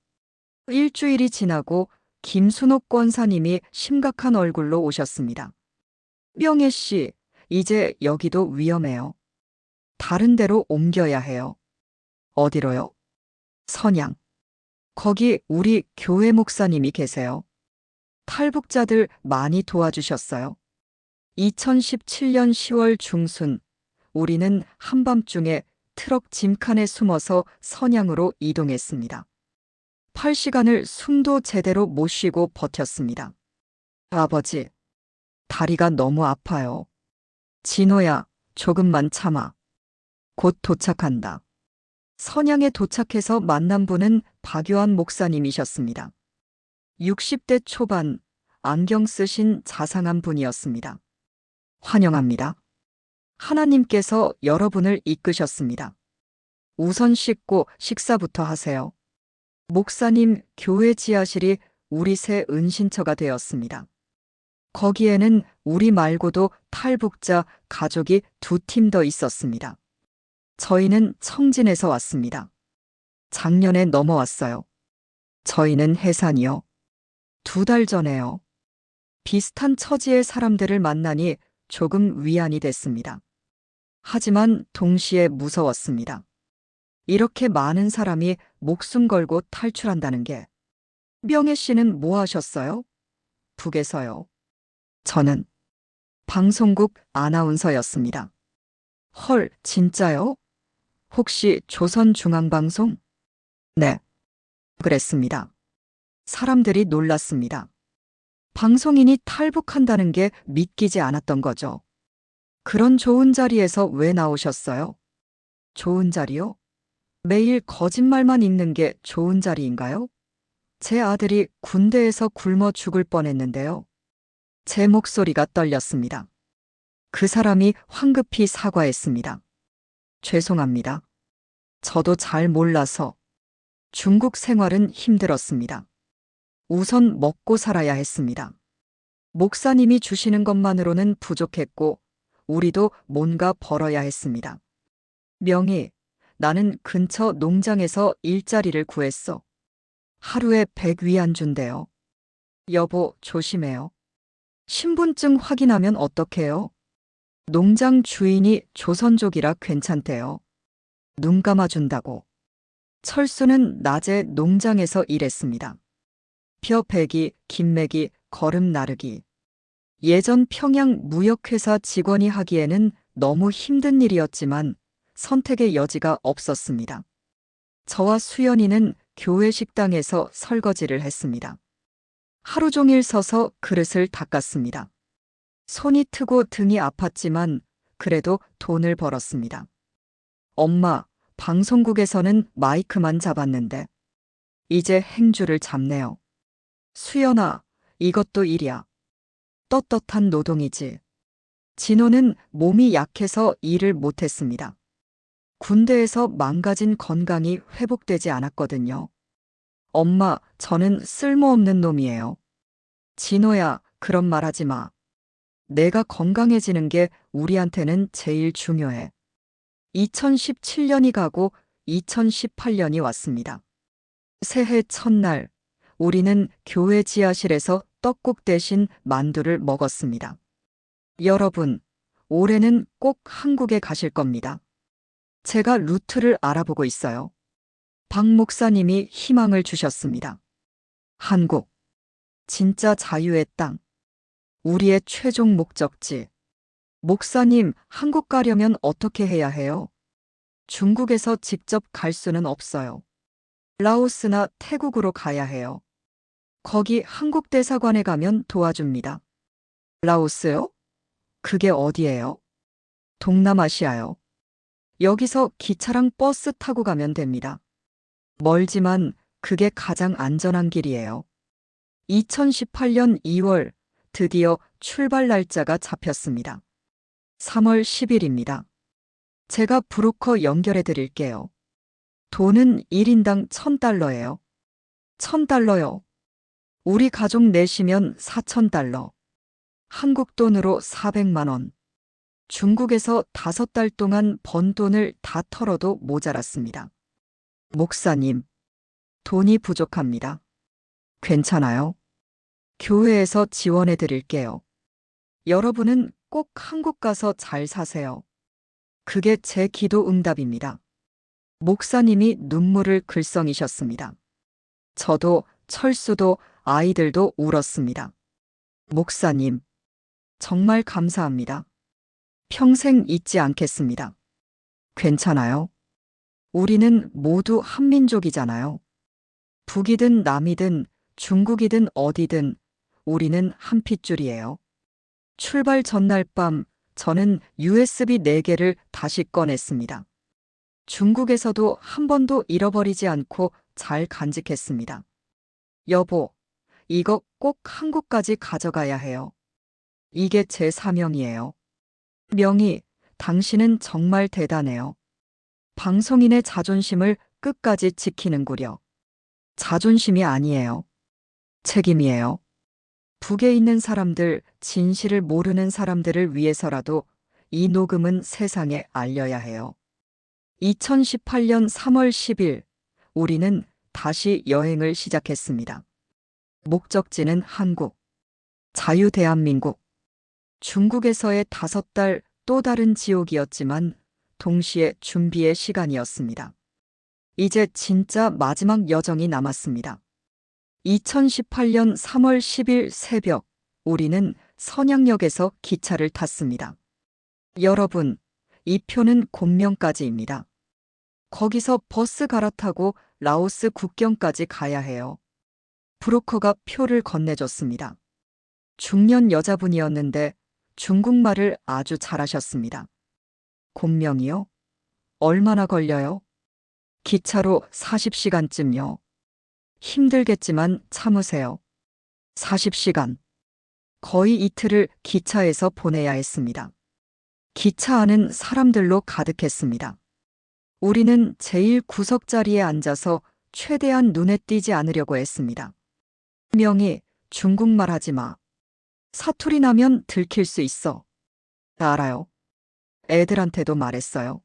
일주일이 지나고 김순옥 권사님이 심각한 얼굴로 오셨습니다. 명혜 씨, 이제 여기도 위험해요. 다른 데로 옮겨야 해요. 어디로요? 선양. 거기 우리 교회 목사님이 계세요. 탈북자들 많이 도와주셨어요. 2017년 10월 중순, 우리는 한밤중에 트럭 짐칸에 숨어서 선양으로 이동했습니다. 8시간을 숨도 제대로 못 쉬고 버텼습니다. 아버지, 다리가 너무 아파요. 진호야, 조금만 참아. 곧 도착한다. 선양에 도착해서 만난 분은 박요한 목사님이셨습니다. 60대 초반, 안경 쓰신 자상한 분이었습니다. 환영합니다. 하나님께서 여러분을 이끄셨습니다. 우선 씻고 식사부터 하세요. 목사님 교회 지하실이 우리 새 은신처가 되었습니다. 거기에는 우리 말고도 탈북자 가족이 2팀 더 있었습니다. 저희는 청진에서 왔습니다. 작년에 넘어왔어요. 저희는 해산이요. 2달 전에요. 비슷한 처지의 사람들을 만나니 조금 위안이 됐습니다. 하지만 동시에 무서웠습니다. 이렇게 많은 사람이 목숨 걸고 탈출한다는 게. 명혜 씨는 뭐 하셨어요? 북에서요. 저는 방송국 아나운서였습니다. 헐, 진짜요? 혹시 조선중앙방송? 네. 그랬습니다. 사람들이 놀랐습니다. 방송인이 탈북한다는 게 믿기지 않았던 거죠. 그런 좋은 자리에서 왜 나오셨어요? 좋은 자리요? 매일 거짓말만 읽는 게 좋은 자리인가요? 제 아들이 군대에서 굶어 죽을 뻔했는데요. 제 목소리가 떨렸습니다. 그 사람이 황급히 사과했습니다. 죄송합니다. 저도 잘 몰라서. 중국 생활은 힘들었습니다. 우선 먹고 살아야 했습니다. 목사님이 주시는 것만으로는 부족했고, 우리도 뭔가 벌어야 했습니다. 명희, 나는 근처 농장에서 일자리를 구했어. 하루에 100위안 준대요. 여보, 조심해요. 신분증 확인하면 어떡해요? 농장 주인이 조선족이라 괜찮대요. 눈 감아준다고. 철수는 낮에 농장에서 일했습니다. 벼 베기, 김매기, 거름 나르기. 예전 평양 무역회사 직원이 하기에는 너무 힘든 일이었지만 선택의 여지가 없었습니다. 저와 수연이는 교회 식당에서 설거지를 했습니다. 하루 종일 서서 그릇을 닦았습니다. 손이 트고 등이 아팠지만 그래도 돈을 벌었습니다. 엄마, 방송국에서는 마이크만 잡았는데 이제 행주를 잡네요. 수연아, 이것도 일이야. 떳떳한 노동이지. 진호는 몸이 약해서 일을 못했습니다. 군대에서 망가진 건강이 회복되지 않았거든요. 엄마, 저는 쓸모없는 놈이에요. 진호야, 그런 말 하지 마. 내가 건강해지는 게 우리한테는 제일 중요해. 2017년이 가고 2018년이 왔습니다. 새해 첫날, 우리는 교회 지하실에서 떡국 대신 만두를 먹었습니다. 여러분, 올해는 꼭 한국에 가실 겁니다. 제가 루트를 알아보고 있어요. 박 목사님이 희망을 주셨습니다. 한국, 진짜 자유의 땅. 우리의 최종 목적지. 목사님, 한국 가려면 어떻게 해야 해요? 중국에서 직접 갈 수는 없어요. 라오스나 태국으로 가야 해요. 거기 한국 대사관에 가면 도와줍니다. 라오스요? 그게 어디예요? 동남아시아요. 여기서 기차랑 버스 타고 가면 됩니다. 멀지만 그게 가장 안전한 길이에요. 2018년 2월 드디어 출발 날짜가 잡혔습니다. 3월 10일입니다. 제가 브로커 연결해 드릴게요. 돈은 1인당 $1,000예요. $1,000요. 우리 가족 내시면 $4,000. 한국 돈으로 400만 원. 중국에서 5달 동안 번 돈을 다 털어도 모자랐습니다. 목사님, 돈이 부족합니다. 괜찮아요? 교회에서 지원해 드릴게요. 여러분은 꼭 한국 가서 잘 사세요. 그게 제 기도 응답입니다. 목사님이 눈물을 글썽이셨습니다. 저도, 철수도, 아이들도 울었습니다. 목사님, 정말 감사합니다. 평생 잊지 않겠습니다. 괜찮아요? 우리는 모두 한민족이잖아요. 북이든 남이든 중국이든 어디든 우리는 한 핏줄이에요. 출발 전날 밤 저는 USB 4개를 다시 꺼냈습니다. 중국에서도 한 번도 잃어버리지 않고 잘 간직했습니다. 여보, 이거 꼭 한국까지 가져가야 해요. 이게 제 사명이에요. 명희, 당신은 정말 대단해요. 방송인의 자존심을 끝까지 지키는구려. 자존심이 아니에요. 책임이에요. 북에 있는 사람들, 진실을 모르는 사람들을 위해서라도 이 녹음은 세상에 알려야 해요. 2018년 3월 10일, 우리는 다시 여행을 시작했습니다. 목적지는 한국, 자유대한민국. 중국에서의 5달 또 다른 지옥이었지만 동시에 준비의 시간이었습니다. 이제 진짜 마지막 여정이 남았습니다. 2018년 3월 10일 새벽, 우리는 선양역에서 기차를 탔습니다. 여러분, 이 표는 곤명까지입니다. 거기서 버스 갈아타고 라오스 국경까지 가야 해요. 브로커가 표를 건네줬습니다. 중년 여자분이었는데 중국말을 아주 잘하셨습니다. 곤명이요? 얼마나 걸려요? 기차로 40시간쯤요. 힘들겠지만 참으세요. 40시간. 거의 이틀을 기차에서 보내야 했습니다. 기차 안은 사람들로 가득했습니다. 우리는 제일 구석 자리에 앉아서 최대한 눈에 띄지 않으려고 했습니다. 명희, 중국말 하지 마. 사투리 나면 들킬 수 있어. 알아요. 애들한테도 말했어요.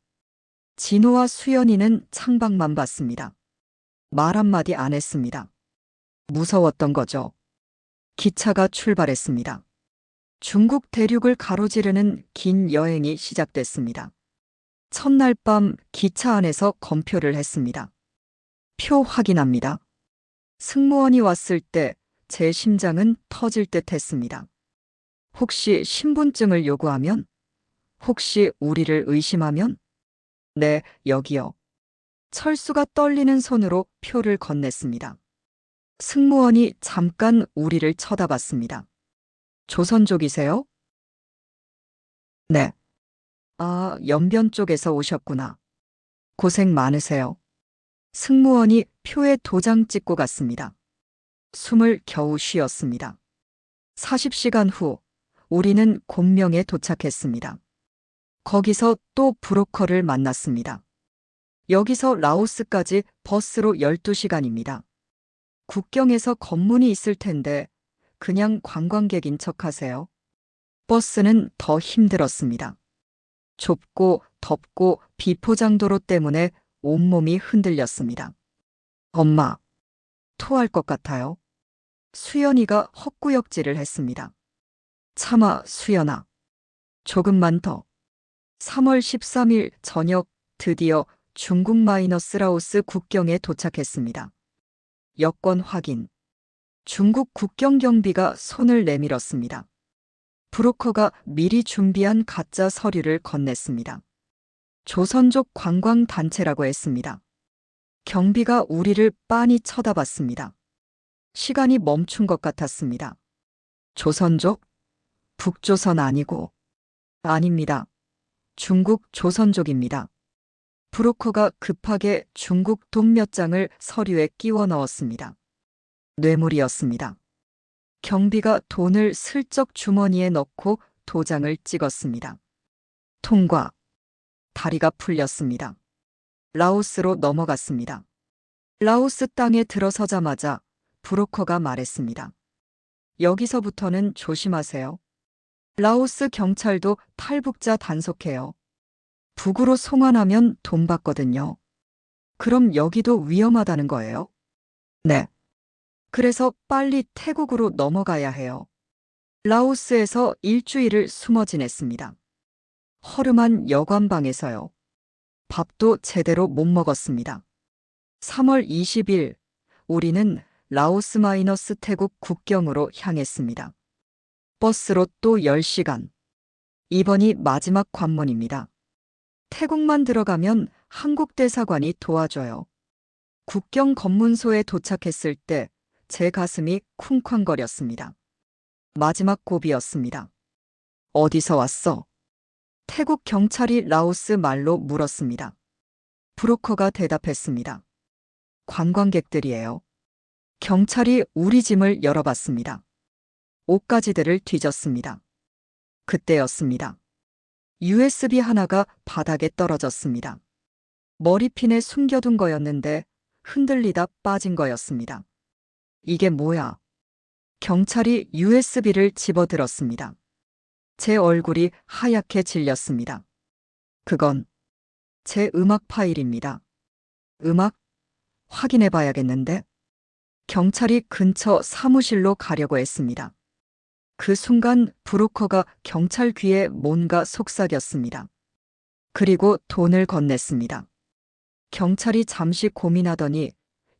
진호와 수연이는 창밖만 봤습니다. 말 한마디 안 했습니다. 무서웠던 거죠. 기차가 출발했습니다. 중국 대륙을 가로지르는 긴 여행이 시작됐습니다. 첫날 밤 기차 안에서 검표를 했습니다. 표 확인합니다. 승무원이 왔을 때 제 심장은 터질 듯 했습니다. 혹시 신분증을 요구하면? 혹시 우리를 의심하면? 네, 여기요. 철수가 떨리는 손으로 표를 건넸습니다. 승무원이 잠깐 우리를 쳐다봤습니다. 조선족이세요? 네. 아, 연변 쪽에서 오셨구나. 고생 많으세요. 승무원이 표에 도장 찍고 갔습니다. 숨을 겨우 쉬었습니다. 40시간 후, 우리는 곤명에 도착했습니다. 거기서 또 브로커를 만났습니다. 여기서 라오스까지 버스로 12시간입니다. 국경에서 검문이 있을 텐데 그냥 관광객인 척하세요. 버스는 더 힘들었습니다. 좁고 덥고 비포장도로 때문에 온몸이 흔들렸습니다. 엄마, 토할 것 같아요. 수연이가 헛구역질을 했습니다. 참아, 수연아. 조금만 더. 3월 13일 저녁 드디어 중국 라오스 국경에 도착했습니다. 여권 확인. 중국 국경 경비가 손을 내밀었습니다. 브로커가 미리 준비한 가짜 서류를 건넸습니다. 조선족 관광단체라고 했습니다. 경비가 우리를 빤히 쳐다봤습니다. 시간이 멈춘 것 같았습니다. 조선족? 북조선 아니고. 아닙니다. 중국 조선족입니다. 브로커가 급하게 중국 돈 몇 장을 서류에 끼워 넣었습니다. 뇌물이었습니다. 경비가 돈을 슬쩍 주머니에 넣고 도장을 찍었습니다. 통과. 다리가 풀렸습니다. 라오스로 넘어갔습니다. 라오스 땅에 들어서자마자 브로커가 말했습니다. 여기서부터는 조심하세요. 라오스 경찰도 탈북자 단속해요. 북으로 송환하면 돈 받거든요. 그럼 여기도 위험하다는 거예요? 네. 그래서 빨리 태국으로 넘어가야 해요. 라오스에서 일주일을 숨어 지냈습니다. 허름한 여관방에서요. 밥도 제대로 못 먹었습니다. 3월 20일, 우리는 라오스 마이너스 태국 국경으로 향했습니다. 버스로 또 10시간. 이번이 마지막 관문입니다. 태국만 들어가면 한국 대사관이 도와줘요. 국경 검문소에 도착했을 때 제 가슴이 쿵쾅거렸습니다. 마지막 고비였습니다. 어디서 왔어? 태국 경찰이 라오스 말로 물었습니다. 브로커가 대답했습니다. 관광객들이에요. 경찰이 우리 짐을 열어봤습니다. 옷가지들을 뒤졌습니다. 그때였습니다. USB 하나가 바닥에 떨어졌습니다. 머리핀에 숨겨둔 거였는데 흔들리다 빠진 거였습니다. 이게 뭐야? 경찰이 USB를 집어들었습니다. 제 얼굴이 하얗게 질렸습니다. 그건 제 음악 파일입니다. 음악? 확인해 봐야겠는데? 경찰이 근처 사무실로 가려고 했습니다. 그 순간 브로커가 경찰 귀에 뭔가 속삭였습니다. 그리고 돈을 건넸습니다. 경찰이 잠시 고민하더니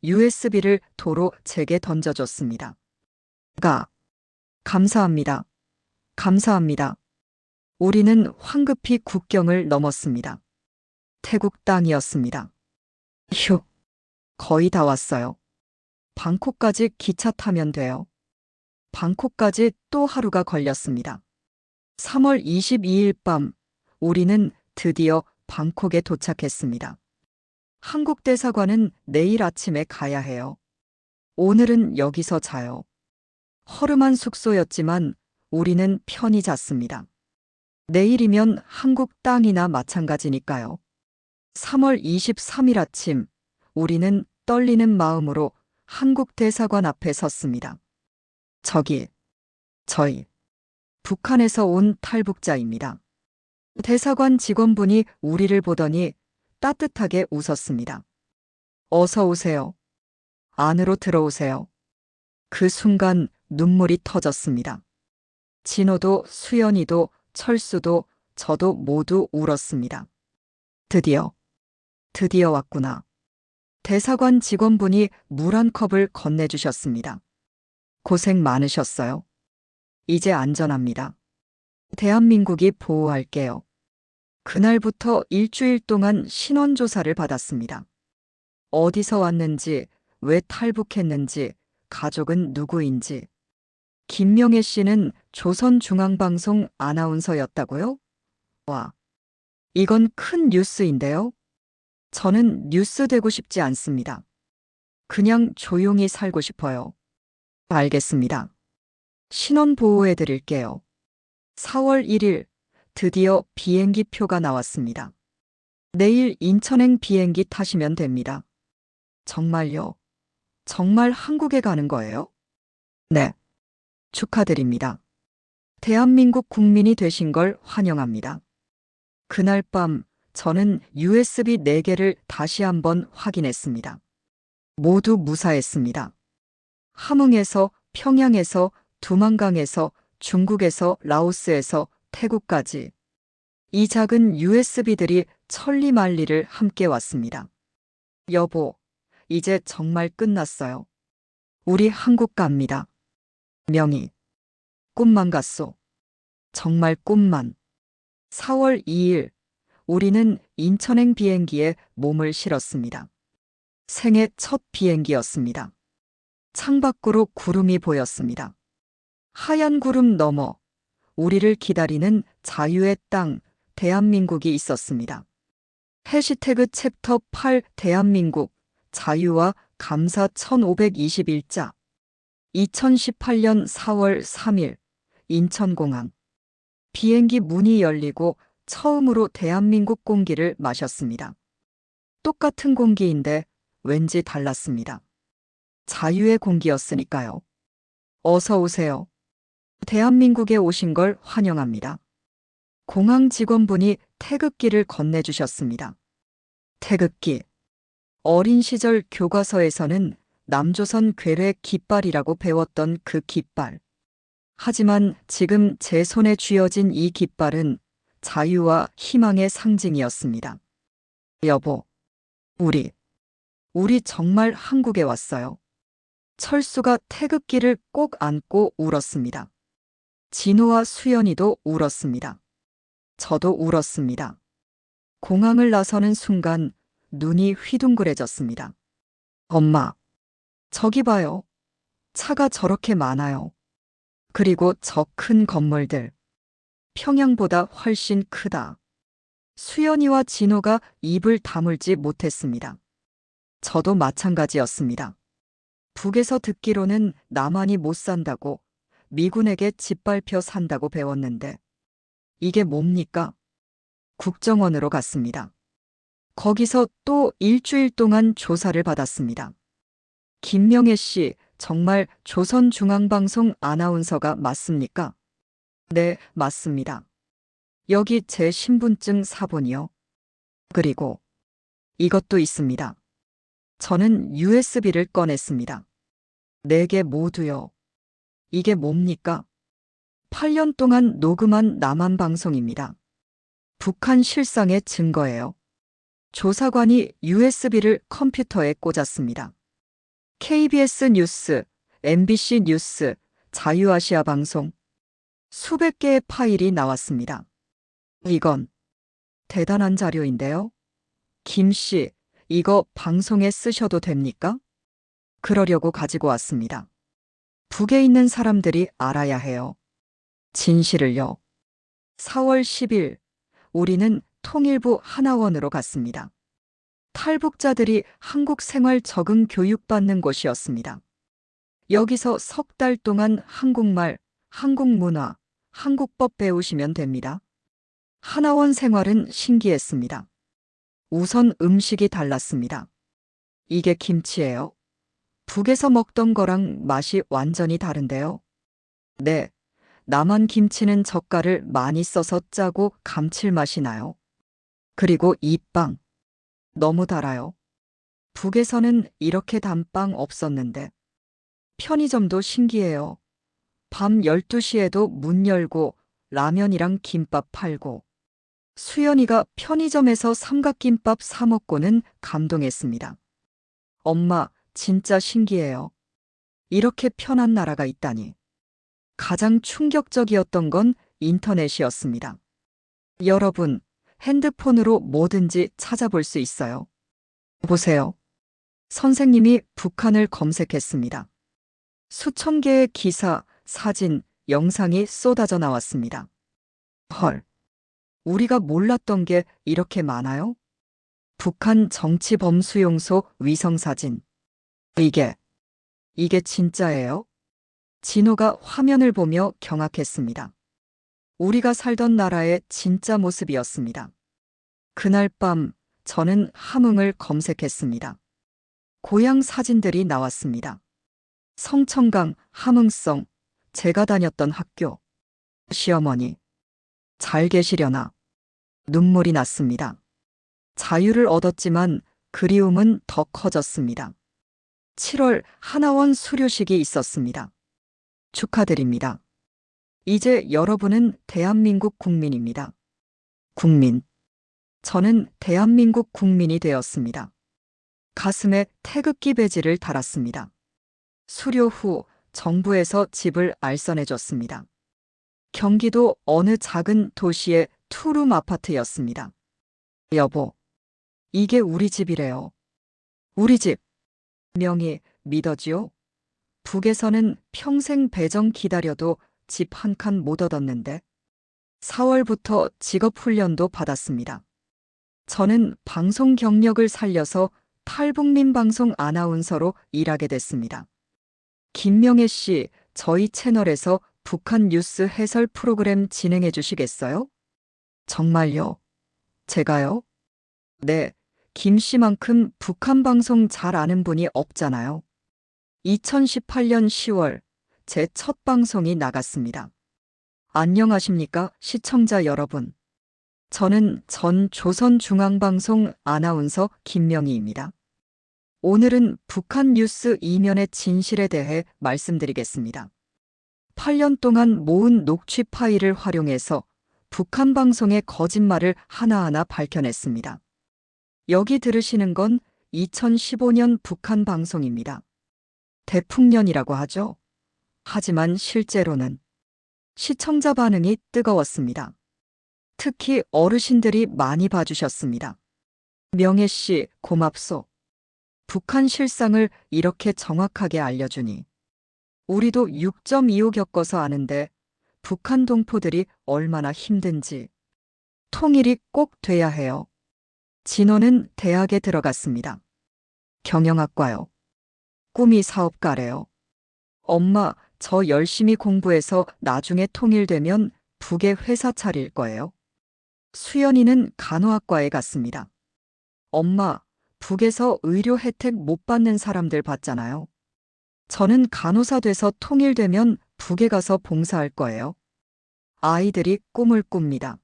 USB를 도로 제게 던져줬습니다. 감사합니다. 감사합니다. 우리는 황급히 국경을 넘었습니다. 태국 땅이었습니다. 휴, 거의 다 왔어요. 방콕까지 기차 타면 돼요. 방콕까지 또 하루가 걸렸습니다. 3월 22일 밤, 우리는 드디어 방콕에 도착했습니다. 한국 대사관은 내일 아침에 가야 해요. 오늘은 여기서 자요. 허름한 숙소였지만 우리는 편히 잤습니다. 내일이면 한국 땅이나 마찬가지니까요. 3월 23일 아침, 우리는 떨리는 마음으로 한국 대사관 앞에 섰습니다. 저희, 북한에서 온 탈북자입니다. 대사관 직원분이 우리를 보더니 따뜻하게 웃었습니다. 어서 오세요. 안으로 들어오세요. 그 순간 눈물이 터졌습니다. 진호도 수연이도 철수도 저도 모두 울었습니다. 드디어 왔구나. 대사관 직원분이 물 한 컵을 건네주셨습니다. 고생 많으셨어요. 이제 안전합니다. 대한민국이 보호할게요. 그날부터 일주일 동안 신원조사를 받았습니다. 어디서 왔는지, 왜 탈북했는지, 가족은 누구인지. 김명애 씨는 조선중앙방송 아나운서였다고요? 와, 이건 큰 뉴스인데요? 저는 뉴스 되고 싶지 않습니다. 그냥 조용히 살고 싶어요. 알겠습니다. 신원 보호해 드릴게요. 4월 1일, 드디어 비행기 표가 나왔습니다. 내일 인천행 비행기 타시면 됩니다. 정말요? 정말 한국에 가는 거예요? 네. 축하드립니다. 대한민국 국민이 되신 걸 환영합니다. 그날 밤 저는 USB 4개를 다시 한번 확인했습니다. 모두 무사했습니다. 함흥에서, 평양에서, 두만강에서, 중국에서, 라오스에서, 태국까지. 이 작은 USB들이 천리만리를 함께 왔습니다. 여보, 이제 정말 끝났어요. 우리 한국 갑니다. 명희, 꿈만 같소. 정말 꿈만. 4월 2일, 우리는 인천행 비행기에 몸을 실었습니다. 생애 첫 비행기였습니다. 창밖으로 구름이 보였습니다. 하얀 구름 너머, 우리를 기다리는 자유의 땅, 대한민국이 있었습니다. 해시태그 챕터 8 대한민국, 자유와 감사 1521자. 2018년 4월 3일, 인천공항. 비행기 문이 열리고 처음으로 대한민국 공기를 마셨습니다. 똑같은 공기인데 왠지 달랐습니다. 자유의 공기였으니까요. 어서 오세요. 대한민국에 오신 걸 환영합니다. 공항 직원분이 태극기를 건네주셨습니다. 태극기. 어린 시절 교과서에서는 남조선 괴뢰 깃발이라고 배웠던 그 깃발. 하지만 지금 제 손에 쥐어진 이 깃발은 자유와 희망의 상징이었습니다. 여보, 우리 정말 한국에 왔어요. 철수가 태극기를 꼭 안고 울었습니다. 진호와 수연이도 울었습니다. 저도 울었습니다. 공항을 나서는 순간 눈이 휘둥그레졌습니다. 엄마, 저기 봐요. 차가 저렇게 많아요. 그리고 저 큰 건물들. 평양보다 훨씬 크다. 수연이와 진호가 입을 다물지 못했습니다. 저도 마찬가지였습니다. 북에서 듣기로는 남한이 못 산다고 미군에게 짓밟혀 산다고 배웠는데 이게 뭡니까? 국정원으로 갔습니다. 거기서 또 일주일 동안 조사를 받았습니다. 김명애 씨, 정말 조선중앙방송 아나운서가 맞습니까? 네, 맞습니다. 여기 제 신분증 사본이요. 그리고 이것도 있습니다. 저는 USB를 꺼냈습니다. 4개 모두요. 이게 뭡니까? 8년 동안 녹음한 남한 방송입니다. 북한 실상의 증거예요. 조사관이 USB를 컴퓨터에 꽂았습니다. KBS 뉴스, MBC 뉴스, 자유아시아 방송. 수백 개의 파일이 나왔습니다. 이건 대단한 자료인데요. 김 씨, 이거 방송에 쓰셔도 됩니까? 그러려고 가지고 왔습니다. 북에 있는 사람들이 알아야 해요. 진실을요. 4월 10일, 우리는 통일부 하나원으로 갔습니다. 탈북자들이 한국 생활 적응 교육받는 곳이었습니다. 여기서 석 달 동안 한국말, 한국 문화, 한국법 배우시면 됩니다. 하나원 생활은 신기했습니다. 우선 음식이 달랐습니다. 이게 김치예요. 북에서 먹던 거랑 맛이 완전히 다른데요. 네, 남한 김치는 젓갈을 많이 써서 짜고 감칠맛이 나요. 그리고 이 빵, 너무 달아요. 북에서는 이렇게 단 빵 없었는데. 편의점도 신기해요. 밤 12시에도 문 열고 라면이랑 김밥 팔고. 수연이가 편의점에서 삼각김밥 사 먹고는 감동했습니다. 엄마, 진짜 신기해요. 이렇게 편한 나라가 있다니. 가장 충격적이었던 건 인터넷이었습니다. 여러분, 핸드폰으로 뭐든지 찾아볼 수 있어요. 보세요. 선생님이 북한을 검색했습니다. 수천 개의 기사, 사진, 영상이 쏟아져 나왔습니다. 헐, 우리가 몰랐던 게 이렇게 많아요? 북한 정치범수용소 위성사진. 이게 진짜예요? 진호가 화면을 보며 경악했습니다. 우리가 살던 나라의 진짜 모습이었습니다. 그날 밤 저는 함흥을 검색했습니다. 고향 사진들이 나왔습니다. 성천강, 함흥성, 제가 다녔던 학교. 시어머니, 잘 계시려나? 눈물이 났습니다. 자유를 얻었지만 그리움은 더 커졌습니다. 7월 하나원 수료식이 있었습니다. 축하드립니다. 이제 여러분은 대한민국 국민입니다. 국민. 저는 대한민국 국민이 되었습니다. 가슴에 태극기 배지를 달았습니다. 수료 후 정부에서 집을 알선해줬습니다. 경기도 어느 작은 도시의 투룸 아파트였습니다. 여보, 이게 우리 집이래요. 우리 집. 명의 믿어지요? 북에서는 평생 배정 기다려도 집 한 칸 못 얻었는데 4월부터 직업훈련도 받았습니다. 저는 방송 경력을 살려서 탈북민 방송 아나운서로 일하게 됐습니다. 김명애 씨, 저희 채널에서 북한 뉴스 해설 프로그램 진행해 주시겠어요? 정말요? 제가요? 네, 김 씨만큼 북한 방송 잘 아는 분이 없잖아요. 2018년 10월 제 첫 방송이 나갔습니다. 안녕하십니까, 시청자 여러분. 저는 전 조선중앙방송 아나운서 김명희입니다. 오늘은 북한 뉴스 이면의 진실에 대해 말씀드리겠습니다. 8년 동안 모은 녹취 파일을 활용해서 북한 방송의 거짓말을 하나하나 밝혀냈습니다. 여기 들으시는 건 2015년 북한 방송입니다. 대풍년이라고 하죠. 하지만 실제로는 시청자 반응이 뜨거웠습니다. 특히 어르신들이 많이 봐주셨습니다. 명혜 씨, 고맙소. 북한 실상을 이렇게 정확하게 알려주니. 우리도 6.25 겪어서 아는데 북한 동포들이 얼마나 힘든지. 통일이 꼭 돼야 해요. 진호는 대학에 들어갔습니다. 경영학과요. 꿈이 사업가래요. 엄마, 저 열심히 공부해서 나중에 통일되면 북에 회사 차릴 거예요. 수연이는 간호학과에 갔습니다. 엄마, 북에서 의료 혜택 못 받는 사람들 봤잖아요. 저는 간호사 돼서 통일되면 북에 가서 봉사할 거예요. 아이들이 꿈을 꿉니다.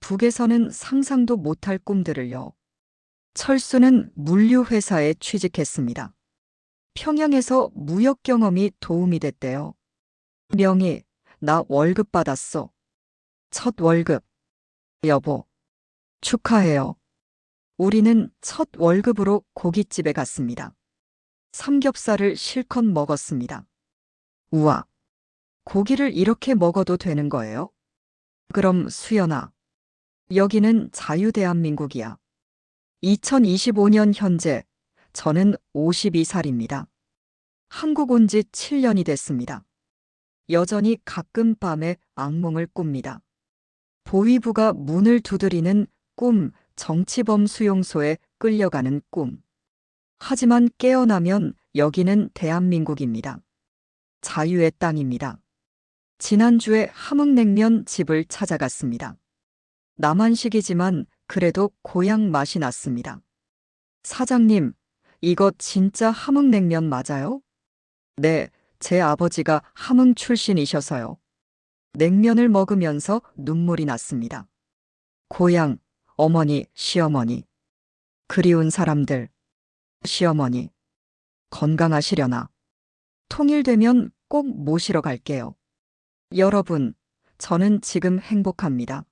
북에서는 상상도 못할 꿈들을요. 철수는 물류회사에 취직했습니다. 평양에서 무역 경험이 도움이 됐대요. 명희, 나 월급 받았어. 첫 월급. 여보, 축하해요. 우리는 첫 월급으로 고깃집에 갔습니다. 삼겹살을 실컷 먹었습니다. 우와, 고기를 이렇게 먹어도 되는 거예요? 그럼 수연아, 여기는 자유대한민국이야. 2025년 현재 저는 52살입니다. 한국 온 지 7년이 됐습니다. 여전히 가끔 밤에 악몽을 꿉니다. 보위부가 문을 두드리는 꿈, 정치범 수용소에 끌려가는 꿈. 하지만 깨어나면 여기는 대한민국입니다. 자유의 땅입니다. 지난주에 함흥냉면 집을 찾아갔습니다. 남한식이지만 그래도 고향 맛이 났습니다. 사장님, 이거 진짜 함흥냉면 맞아요? 네, 제 아버지가 함흥 출신이셔서요. 냉면을 먹으면서 눈물이 났습니다. 고향, 어머니, 시어머니. 그리운 사람들. 시어머니. 건강하시려나? 통일되면 꼭 모시러 갈게요. 여러분, 저는 지금 행복합니다.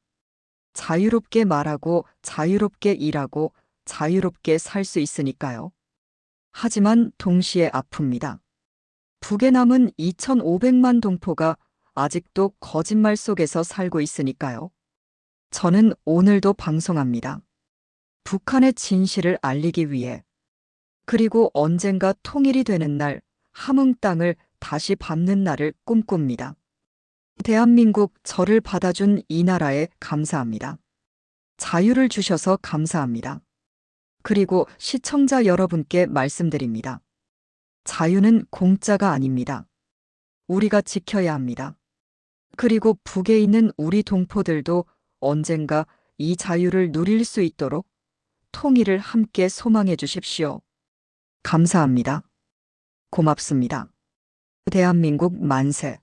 자유롭게 말하고, 자유롭게 일하고, 자유롭게 살 수 있으니까요. 하지만 동시에 아픕니다. 북에 남은 2,500만 동포가 아직도 거짓말 속에서 살고 있으니까요. 저는 오늘도 방송합니다. 북한의 진실을 알리기 위해. 그리고 언젠가 통일이 되는 날, 함흥 땅을 다시 밟는 날을 꿈꿉니다. 대한민국, 저를 받아준 이 나라에 감사합니다. 자유를 주셔서 감사합니다. 그리고 시청자 여러분께 말씀드립니다. 자유는 공짜가 아닙니다. 우리가 지켜야 합니다. 그리고 북에 있는 우리 동포들도 언젠가 이 자유를 누릴 수 있도록 통일을 함께 소망해 주십시오. 감사합니다. 고맙습니다. 대한민국 만세.